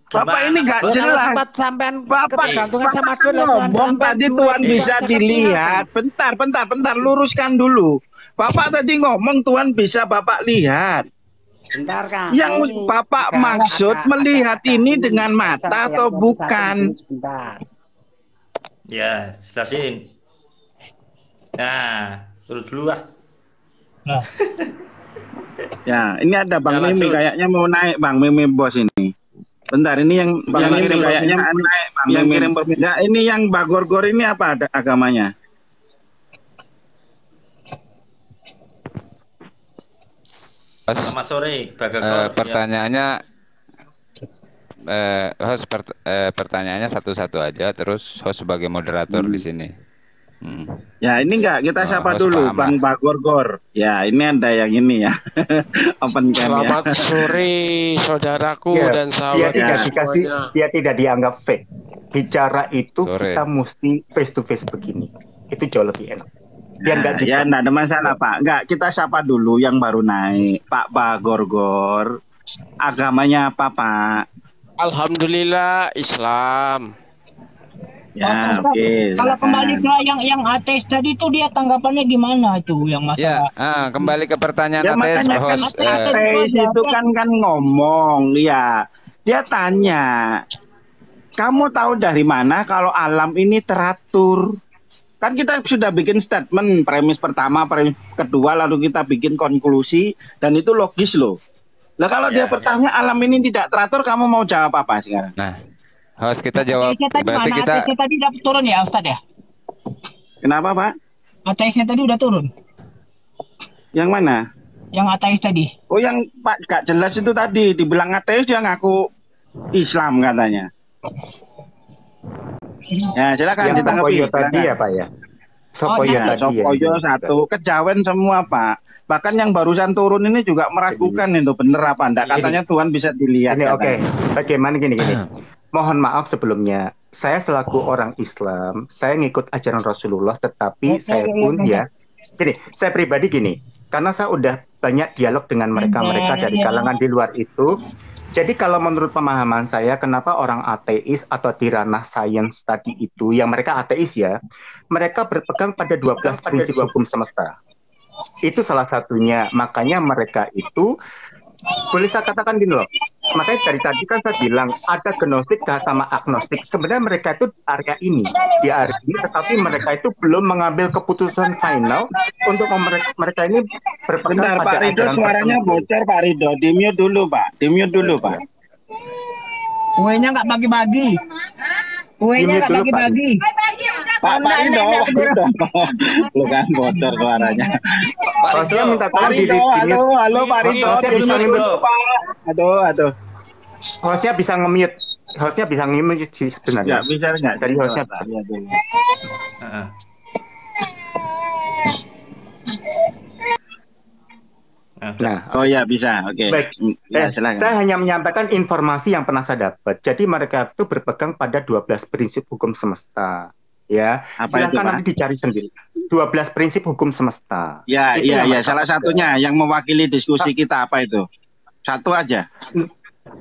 Bapak ini nggak jelas. Sampean Bapak ketergantungan sama duit lah, Tuhan ngomong sampean tadi duit Tuhan bisa bisa cek dilihat. Bentar, luruskan dulu. Bapak tadi ngomong Tuhan bisa Bapak lihat. Bentar, Kang. Yang Bapak maksud melihat ini dengan mata atau bukan? Sebentar. Ya, jelasin. Nah, turun dulu lah. Ya, ini ada Bang Ya, Mimi lanjut. kayaknya mau naik Bang Mimi bos ini. Bentar, ini yang Bang Mimi kayaknya mau naik Bang Mimi. Ya, ini yang Bagorgor ini apa agamanya? Selamat sore, Bagagor. Pertanyaannya host pertanyaannya satu-satu aja, terus host sebagai moderator di sini. Ya, ini enggak kita sapa host dulu paham Bang Bagorgor. Ya, ini ada yang ini ya. Open cam ya. Selamat sore saudaraku Ya, dan sahabat semuanya. dia tidak dianggap fake. Bicara itu Sore. kita mesti face to face begini. Itu jauh lebih enak. Biar nggak Ya, enggak ada masalah, Pak. Enggak, kita sapa dulu yang baru naik. Pak Bagorgor. Agamanya apa, Pak? Alhamdulillah Islam. Ya, Pak, oke. kalau silakan. kembali ke yang ateis tadi itu dia tanggapannya gimana itu yang Ya, masalah? kembali ke pertanyaan Ya, ateis, makanya kan host. ateis itu kan ngomong, ya. Dia tanya, kamu tahu dari mana kalau alam ini teratur? Kan kita sudah bikin statement, premis pertama, premis kedua, lalu kita bikin konklusi, dan itu logis loh. Nah kalau dia bertanya alam ini tidak teratur, kamu mau jawab apa sekarang? Nah, host kita jawab. Ateisnya tadi Berarti mana? kita Ateisnya tadi udah turun ya Ustadz ya? Kenapa, Pak? Ateisnya tadi udah turun. Yang mana? Yang ateis tadi. Oh, yang Pak gak jelas itu tadi, dibilang ateis dia ngaku Islam katanya. Ya, silakan yang ditanggapi. Sopoyo tadi silakan. ya Pak ya. Sopoyo Ya, tadi Sopoyo ya. satu, kejawen semua Pak. Bahkan yang barusan turun ini juga meragukan itu bener apa enggak. Katanya Tuhan bisa dilihat. Ini oke. katanya. Bagaimana gini. Mohon maaf sebelumnya. Saya selaku orang Islam, saya ngikut ajaran Rasulullah, tetapi saya pun ya. Gini, saya pribadi gini. Karena saya udah banyak dialog dengan mereka-mereka dari kalangan di luar itu. Jadi kalau menurut pemahaman saya, kenapa orang ateis atau di ranah sains tadi itu, yang mereka ateis ya, mereka berpegang pada 12 prinsip hukum semesta. Itu salah satunya. Makanya mereka itu, boleh saya katakan gini loh. Makanya dari tadi kan saya bilang ada gnostik sama agnostik. Sebenarnya mereka itu di area ini, tetapi mereka itu belum mengambil keputusan final untuk mereka ini berpegang pada Pak Ridho, suaranya bocor Pak Ridho. Di-mute dulu Pak. Kuenya nggak bagi-bagi. Kuenya nggak bagi-bagi. Pak Ridho. Lu kan bocor suaranya. Pak Ridho minta tolong halo Pak Ridho. Aduh. Hostnya bisa nge-mute. Hostnya bisa nge-mute sih sebenarnya. Bisa nggak? Dari hostnya bisa. Nah, oh ya bisa, oke. Baik, saya hanya menyampaikan informasi yang pernah saya dapat. Jadi mereka itu berpegang pada 12 prinsip hukum semesta. Ya, silakan nanti dicari sendiri. 12 prinsip hukum semesta. Ya, salah satunya yang mewakili diskusi kita apa itu? Satu aja.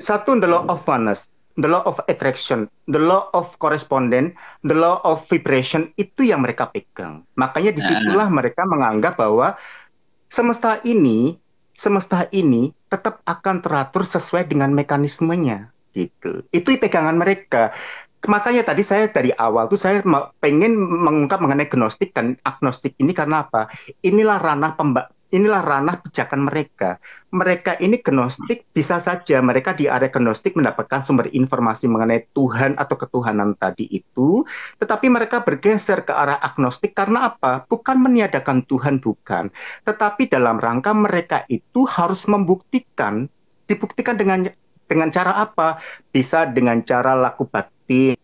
Satu, the law of oneness, the law of attraction, the law of correspondence, the law of vibration, itu yang mereka pegang. Makanya disitulah mereka menganggap bahwa semesta ini tetap akan teratur sesuai dengan mekanismenya gitu. Itu pegangan mereka. Makanya tadi saya dari awal tuh saya pengen mengungkap mengenai gnostik dan agnostik ini karena apa? Inilah ranah pijakan mereka. Mereka ini gnostik, bisa saja mereka di area gnostik mendapatkan sumber informasi mengenai Tuhan atau ketuhanan tadi itu, tetapi mereka bergeser ke arah agnostik karena apa? Bukan meniadakan Tuhan, bukan. Tetapi dalam rangka mereka itu harus dibuktikan dengan cara apa? Bisa dengan cara laku bakti,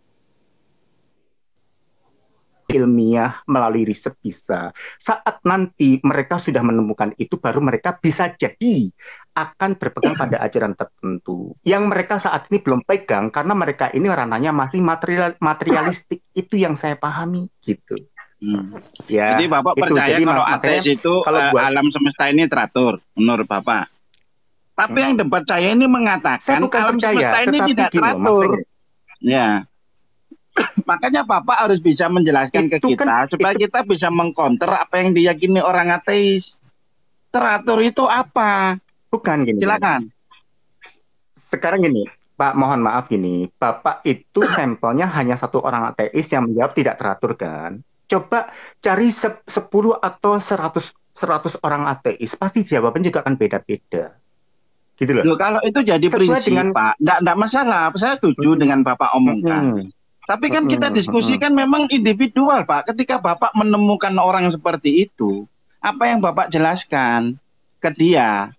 ilmiah, melalui riset bisa. Saat nanti mereka sudah menemukan itu, baru mereka bisa jadi akan berpegang pada ajaran tertentu. Yang mereka saat ini belum pegang, karena mereka ini ranahnya masih materialistik. Itu yang saya pahami, gitu. Ya, jadi Bapak percaya kalau ateis itu alam semesta ini teratur, menurut Bapak. Tapi yang debat saya ini mengatakan alam semesta ini tidak teratur. Ya. Makanya Bapak harus bisa menjelaskan ke kita supaya kita bisa mengcounter apa yang diyakini orang ateis. Teratur itu apa? Bukan gini. Silakan. Sekarang gini, Pak, mohon maaf gini. Bapak itu sampelnya hanya satu orang ateis yang menjawab tidak teratur kan? Coba cari 10 atau 100 orang ateis, pasti jawabannya juga akan beda-beda. Gitu loh. Kalau itu jadi prinsip, Pak, enggak masalah. Saya setuju dengan Bapak omongkan. Tapi kan kita diskusikan memang individual, Pak. Ketika Bapak menemukan orang seperti itu, apa yang Bapak jelaskan ke dia?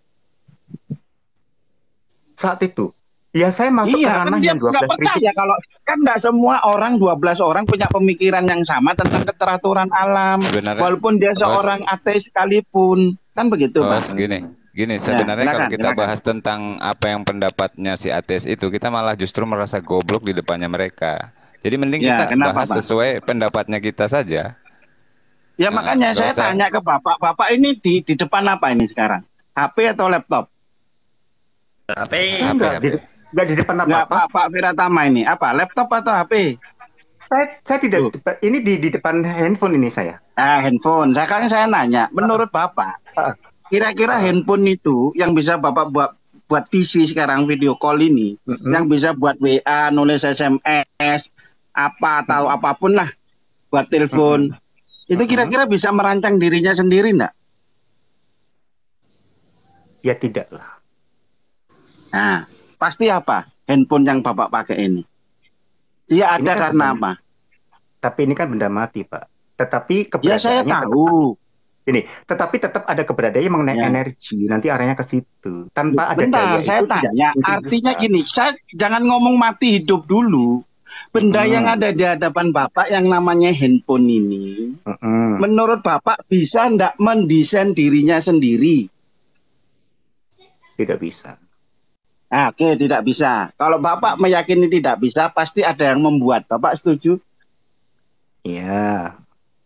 Saat itu, ya saya masuk ke ranah yang 12 prinsip. Ya, kalau kan nggak semua orang, 12 orang punya pemikiran yang sama tentang keteraturan alam. Sebenarnya, walaupun dia seorang ateis sekalipun. Kan begitu, Pak. Gini, sebenarnya kalau kita bahas tentang apa yang pendapatnya si ateis itu, kita malah justru merasa goblok di depannya mereka. Jadi mending kita bahas sesuai pendapatnya kita saja. Ya makanya saya tanya ke Bapak, Bapak ini di depan apa ini sekarang? HP atau laptop? HP. Enggak di depan apa-apa. Pak Viratama ini apa? Laptop atau HP? Saya tidak, ini di depan handphone ini saya. Handphone. Sekarang saya nanya, menurut Bapak, kira-kira handphone itu yang bisa Bapak buat visi sekarang, video call ini, yang bisa buat WA, nulis SMS, apa atau apapun lah, buat telepon, itu kira-kira bisa merancang dirinya sendiri enggak? Ya tidak lah. Nah, pasti apa handphone yang Bapak pakai ini? Dia ada kan karena apa? Tapi ini kan benda mati, Pak. Tetapi keberadaannya... Ya saya tahu. Tetapi tetap ada keberadaannya mengenai energi. Nanti arahnya ke situ. Tanpa ada daya saya itu tanya, artinya gini, saya jangan ngomong mati hidup dulu. Benda yang ada di hadapan Bapak yang namanya handphone ini, menurut Bapak bisa enggak mendesain dirinya sendiri? Tidak bisa. Oke, tidak bisa. Kalau Bapak meyakini tidak bisa, pasti ada yang membuat. Bapak setuju? Iya.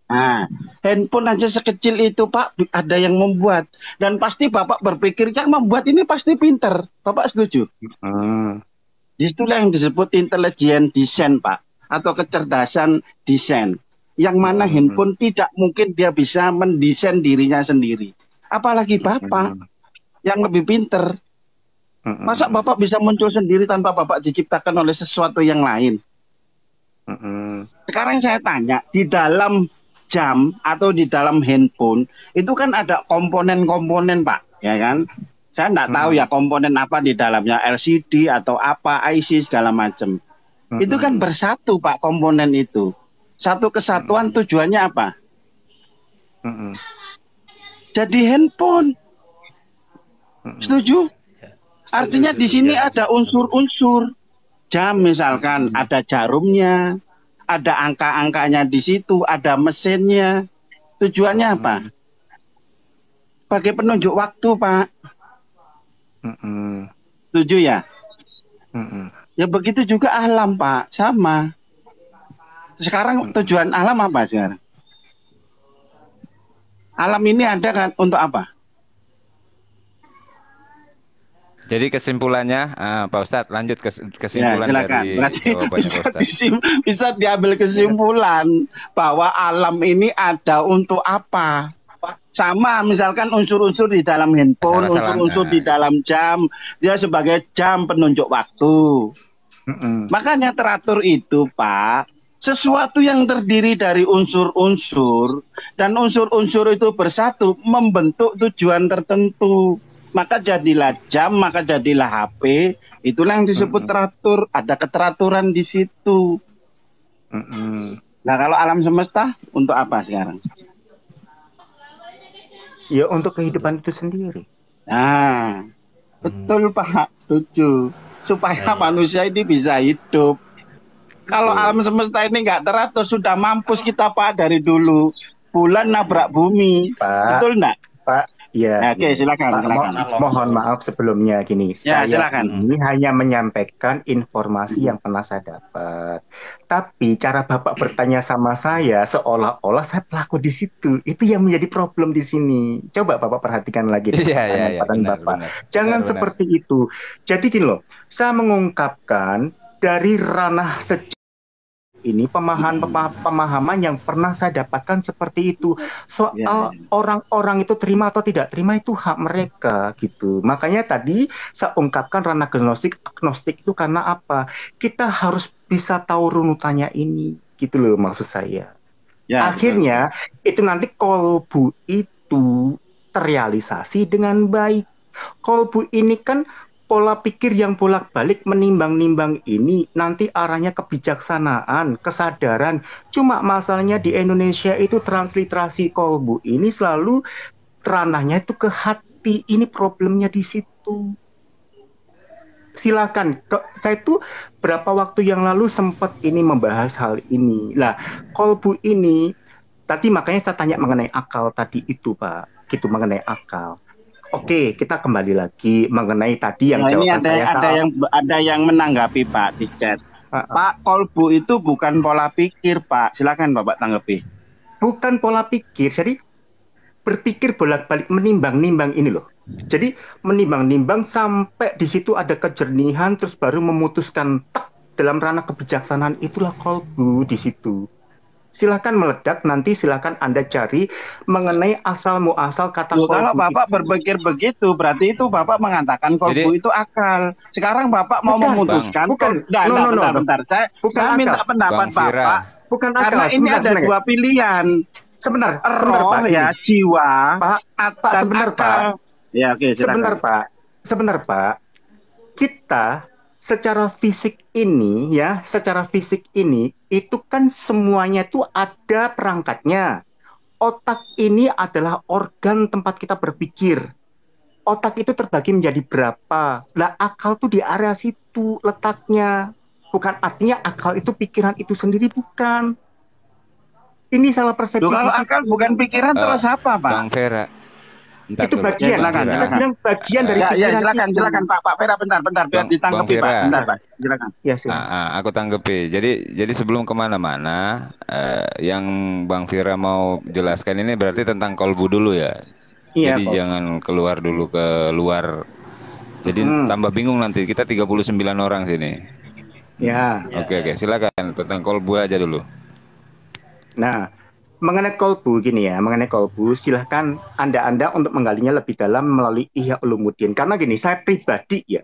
Nah, handphone aja sekecil itu, Pak, ada yang membuat. Dan pasti Bapak berpikir yang membuat ini pasti pinter. Bapak setuju? Itulah yang disebut intelligent design, Pak. Atau kecerdasan desain. yang mana handphone tidak mungkin dia bisa mendesain dirinya sendiri. Apalagi Bapak yang lebih pinter. Masa Bapak bisa muncul sendiri tanpa Bapak diciptakan oleh sesuatu yang lain? Sekarang saya tanya, di dalam jam atau di dalam handphone itu kan ada komponen-komponen Pak, ya kan? Saya nggak tahu ya komponen apa di dalamnya, LCD atau apa, IC segala macam. Itu kan bersatu Pak komponen itu. Satu kesatuan tujuannya apa? Jadi handphone. Setuju? Artinya di sini ada unsur-unsur. Jam misalkan ada jarumnya, ada angka-angkanya di situ, ada mesinnya. Tujuannya apa? Sebagai penunjuk waktu, Pak. Setuju ya? Ya begitu juga alam, Pak. Sama. Sekarang tujuan alam apa sekarang? Alam ini ada kan untuk apa? Jadi kesimpulannya, Pak Ustadz lanjut ke kesimpulan ya, dari jawabannya Pak Ustadz. Bisa diambil kesimpulan bahwa alam ini ada untuk apa? Sama misalkan unsur-unsur di dalam handphone, unsur-unsur di dalam jam, dia sebagai jam penunjuk waktu. Makanya teratur itu Pak, sesuatu yang terdiri dari unsur-unsur dan unsur-unsur itu bersatu membentuk tujuan tertentu. Maka jadilah jam, maka jadilah HP. Itulah yang disebut teratur. Ada keteraturan di situ. Nah kalau alam semesta untuk apa sekarang? Ya untuk kehidupan itu sendiri. Nah betul Pak, setuju. Supaya manusia ini bisa hidup. Kalau alam semesta ini nggak teratur, sudah mampus kita Pak dari dulu. Bulan nabrak bumi, Pak, betul nggak? Pak, ya. Oke, silakan. Mohon maaf sebelumnya gini. Ya, saya silakan. ini hanya menyampaikan informasi yang pernah saya dapat. Tapi cara Bapak bertanya sama saya seolah-olah saya pelaku di situ. Itu yang menjadi problem di sini. Coba Bapak perhatikan lagi Iya, benar, Bapak. Jangan seperti itu. Jadi gini loh, saya mengungkapkan dari ranah sejarah ini pemahaman yang pernah saya dapatkan seperti itu. Soal orang-orang itu terima atau tidak terima itu hak mereka gitu. Makanya tadi saya ungkapkan ranah agnostik itu karena apa? Kita harus bisa tahu runutannya ini gitu loh maksud saya. Akhirnya itu nanti kolbu itu terrealisasi dengan baik. Kolbu ini kan pola pikir yang bolak-balik menimbang-nimbang ini nanti arahnya kebijaksanaan, kesadaran. Cuma masalahnya di Indonesia itu transliterasi kolbu ini selalu ranahnya itu ke hati. Ini problemnya di situ. Silakan. Saya itu berapa waktu yang lalu sempat ini membahas hal ini. Lah, kolbu ini tadi makanya saya tanya mengenai akal tadi itu, Pak. Gitu mengenai akal. Oke, kita kembali lagi mengenai tadi yang jawaban saya. Ada yang menanggapi Pak di chat. Pak, kolbu itu bukan pola pikir Pak. Silakan Bapak tanggapi. Bukan pola pikir. Jadi berpikir bolak-balik menimbang-nimbang ini loh. Jadi menimbang-nimbang sampai di situ ada kejernihan terus baru memutuskan dalam ranah kebijaksanaan itulah kolbu di situ. Silakan meledak, nanti silakan Anda cari mengenai asal muasal kata kolbu. Kalau Bapak berpikir begitu, berarti itu Bapak mengatakan kolbu itu akal. Sekarang Bapak mau memutuskan. Bentar. Saya minta pendapat Bapak. Bukan akal. Karena ini ada dua pilihan. Sebentar, roh ya, jiwa, Pak, sebentar Pak. Ya, oke, silakan. Sebentar Pak. Kita secara fisik ini itu kan semuanya itu ada perangkatnya. Otak ini adalah organ tempat kita berpikir. Otak itu terbagi menjadi berapa? Lah akal tuh di area situ letaknya. Bukan artinya akal itu pikiran itu sendiri, bukan. Ini salah persepsi. Kalau akal bukan pikiran terus apa, Pak? Bang Vera. Itu bagian, saya bilang bagian dari pikiran. Silakan Pak Vera, bentar biar ditanggapi Pak. Bentar Pak, silakan. Ya, aku tanggapi. Jadi sebelum kemana-mana, yang Bang Vera mau jelaskan ini berarti tentang kolbu dulu ya. Iya, jadi jangan keluar dulu ke luar. Jadi tambah bingung nanti. Kita 39 orang sini. Ya. Oke, silakan tentang kolbu aja dulu. Nah, mengenai kolbu gini ya, mengenai kolbu silahkan Anda untuk menggalinya lebih dalam melalui Ihya Ulumuddin. Karena gini, saya pribadi ya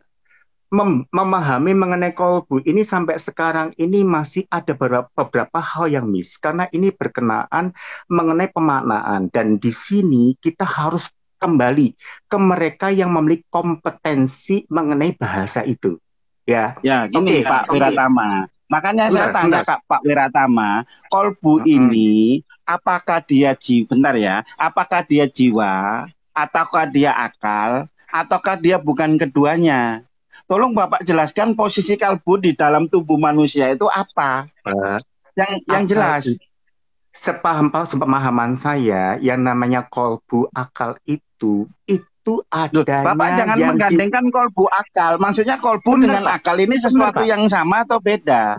memahami mengenai kolbu ini sampai sekarang ini masih ada beberapa hal yang miss karena ini berkenaan mengenai pemaknaan dan di sini kita harus kembali ke mereka yang memiliki kompetensi mengenai bahasa itu. Ya, gini Pak Wiratama. Makanya saya tanya Pak Wiratama, kolbu ini apakah dia apakah dia jiwa, ataukah dia akal, ataukah dia bukan keduanya? Tolong Bapak jelaskan posisi kalbu di dalam tubuh manusia itu apa? Yang jelas. Sepemahaman saya, yang namanya kolbu akal itu adanya. Bapak jangan menggandengkan kolbu akal. Maksudnya kolbu dengan akal ini sesuatu yang sama atau beda?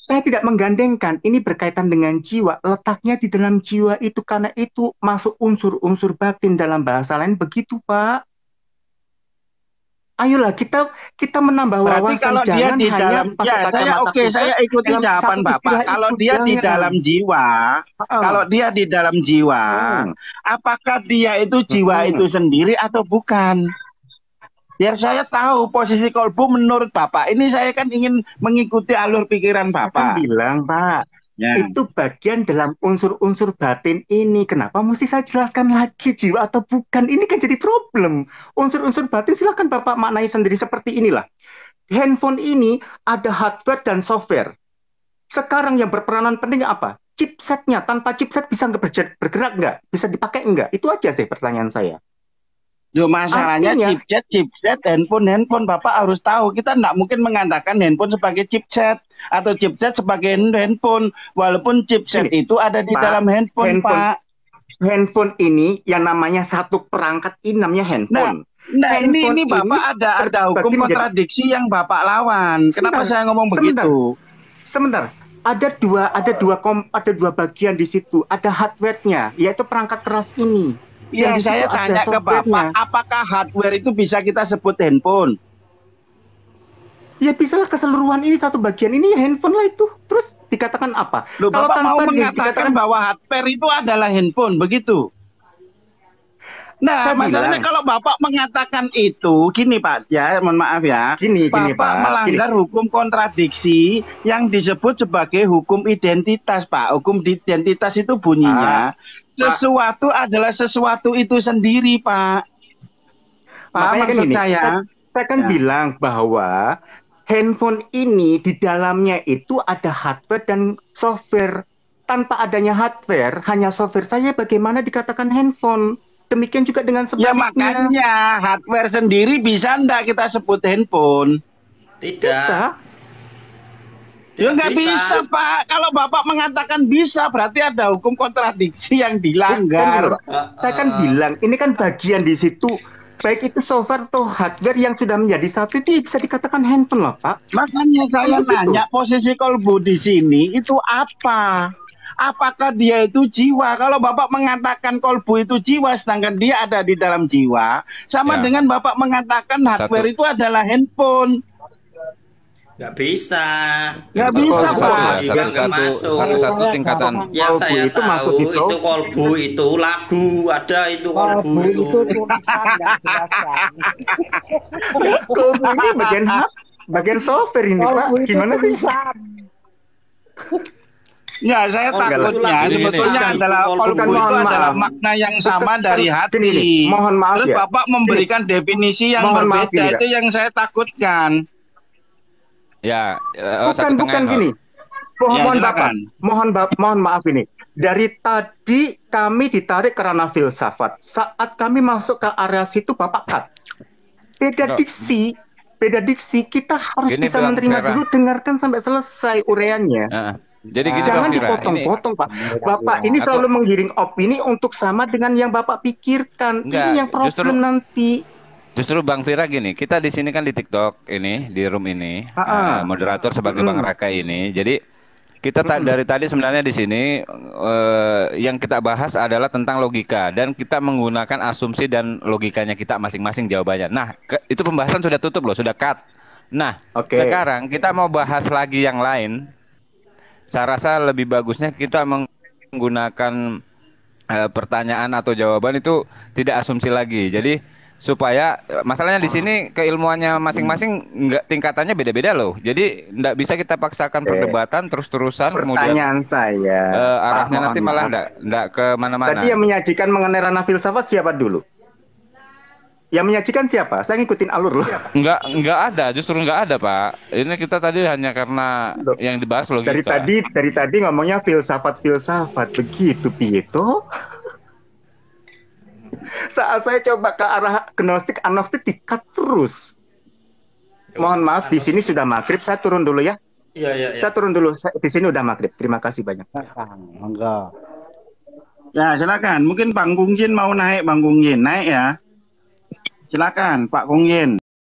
Saya tidak menggandengkan. Ini berkaitan dengan jiwa. Letaknya di dalam jiwa itu karena itu masuk unsur-unsur batin dalam bahasa lain begitu, Pak. Ayolah kita menambah wawasan. Kalau dia di dalam saya ikuti jawaban Bapak. Kalau dia di dalam jiwa, apakah dia itu jiwa itu sendiri atau bukan? Biar saya tahu posisi kolbu menurut Bapak. Ini saya kan ingin mengikuti alur pikiran Bapak. Saya kan bilang Pak, itu bagian dalam unsur-unsur batin ini. Kenapa mesti saya jelaskan lagi jiwa atau bukan? Ini kan jadi problem. Unsur-unsur batin silakan Bapak maknai sendiri seperti inilah. Handphone ini ada hardware dan software. Sekarang yang berperanan penting apa? Chipsetnya. Tanpa chipset bisa bergerak nggak? Bisa dipakai nggak? Itu aja sih pertanyaan saya. Masalahnya chipset, handphone Bapak harus tahu. Kita nggak mungkin mengatakan handphone sebagai chipset atau chipset sebagai handphone, walaupun chipset itu ada di dalam handphone, Pak. Handphone ini yang namanya satu perangkat ini namanya handphone. Nah, ini Bapak ada hukum kontradiksi yang Bapak lawan. Kenapa saya ngomong begitu? Sebentar. Ada dua bagian di situ. Ada hardware-nya, yaitu perangkat keras ini. Yang saya tanya ke Bapak, apakah hardware itu bisa kita sebut handphone? Ya bisa lah, keseluruhan ini satu bagian ini ya handphone lah itu. Terus dikatakan apa? Kalau Bapak mau mengatakan bahwa hardware itu adalah handphone, begitu? Nah, masalahnya kalau Bapak mengatakan itu, gini Pak, ya mohon maaf ya, Bapak melanggar hukum kontradiksi yang disebut sebagai hukum identitas, Pak. Hukum identitas itu bunyinya, sesuatu adalah sesuatu itu sendiri, Pak. Maksud saya kan bilang bahwa handphone ini di dalamnya itu ada hardware dan software. Tanpa adanya hardware, hanya software saja bagaimana dikatakan handphone. Demikian juga dengan sebaliknya. Ya makanya hardware sendiri bisa enggak kita sebut handphone? Tidak. Ya nggak bisa Pak. Kalau Bapak mengatakan bisa, berarti ada hukum kontradiksi yang dilanggar. Saya kan bilang, ini kan bagian di situ. Baik itu software atau hardware yang sudah menjadi satu itu bisa dikatakan handphone loh Pak. Makanya saya nanya posisi kolbu di sini itu apa? Apakah dia itu jiwa? Kalau Bapak mengatakan kolbu itu jiwa, sedangkan dia ada di dalam jiwa, sama dengan Bapak mengatakan hardware itu adalah handphone. Nggak bisa. Nggak bisa, Pak. Satu tingkatan. Yang saya tahu itu kolbu itu lagu, ada itu kolbu itu. Kolbu ini bagian software ini Pak. Gimana sih? Ya, saya takutnya sebetulnya adalah kolbu itu adalah makna yang sama dari hati. Mohon maaf terus Bapak memberikan definisi yang berbeda, itu yang saya takutkan. Ya, bukan gini. Mohon maaf ini. Dari tadi kami ditarik karena filsafat. Saat kami masuk ke area situ Bapak cut. Beda diksi, kita harus bisa menerima dulu, dengarkan sampai selesai ureannya. Jadi jangan dipotong-potong Pak. Bapak ini selalu menggiring opini untuk sama dengan yang Bapak pikirkan. Ini yang problem nanti. Justru Bang Fira gini, kita di sini kan di TikTok ini, di room ini, moderator sebagai Bang Raka ini. Jadi kita dari tadi sebenarnya di sini yang kita bahas adalah tentang logika dan kita menggunakan asumsi dan logikanya kita masing-masing jawabannya. Nah, itu pembahasan sudah tutup loh, sudah cut. Nah, sekarang kita mau bahas lagi yang lain. Saya rasa lebih bagusnya kita menggunakan pertanyaan atau jawaban itu tidak asumsi lagi. Jadi supaya masalahnya di sini keilmuannya masing-masing nggak tingkatannya beda-beda loh. Jadi nggak bisa kita paksakan perdebatan terus-terusan Pertanyaan kemudian saya, arahnya nanti malah nggak ke mana-mana. Tadi yang menyajikan mengenai ranah filsafat siapa dulu? Yang menyajikan siapa? Saya ngikutin alur loh. Nggak ada, justru nggak ada Pak. Ini kita tadi hanya karena yang dibahas logika. Dari tadi ngomongnya filsafat begitu Pietro. Saat saya coba ke arah gnostik, agnostik dikat terus. Mohon maaf, di sini sudah maghrib. Saya turun dulu ya. Iya. Saya turun dulu. Di sini udah maghrib. Terima kasih banyak. Enggak. Ya silakan. Mungkin Bang Gung Jin mau naik, Bang Gung Jin naik ya. Silakan Pak Gung Jin.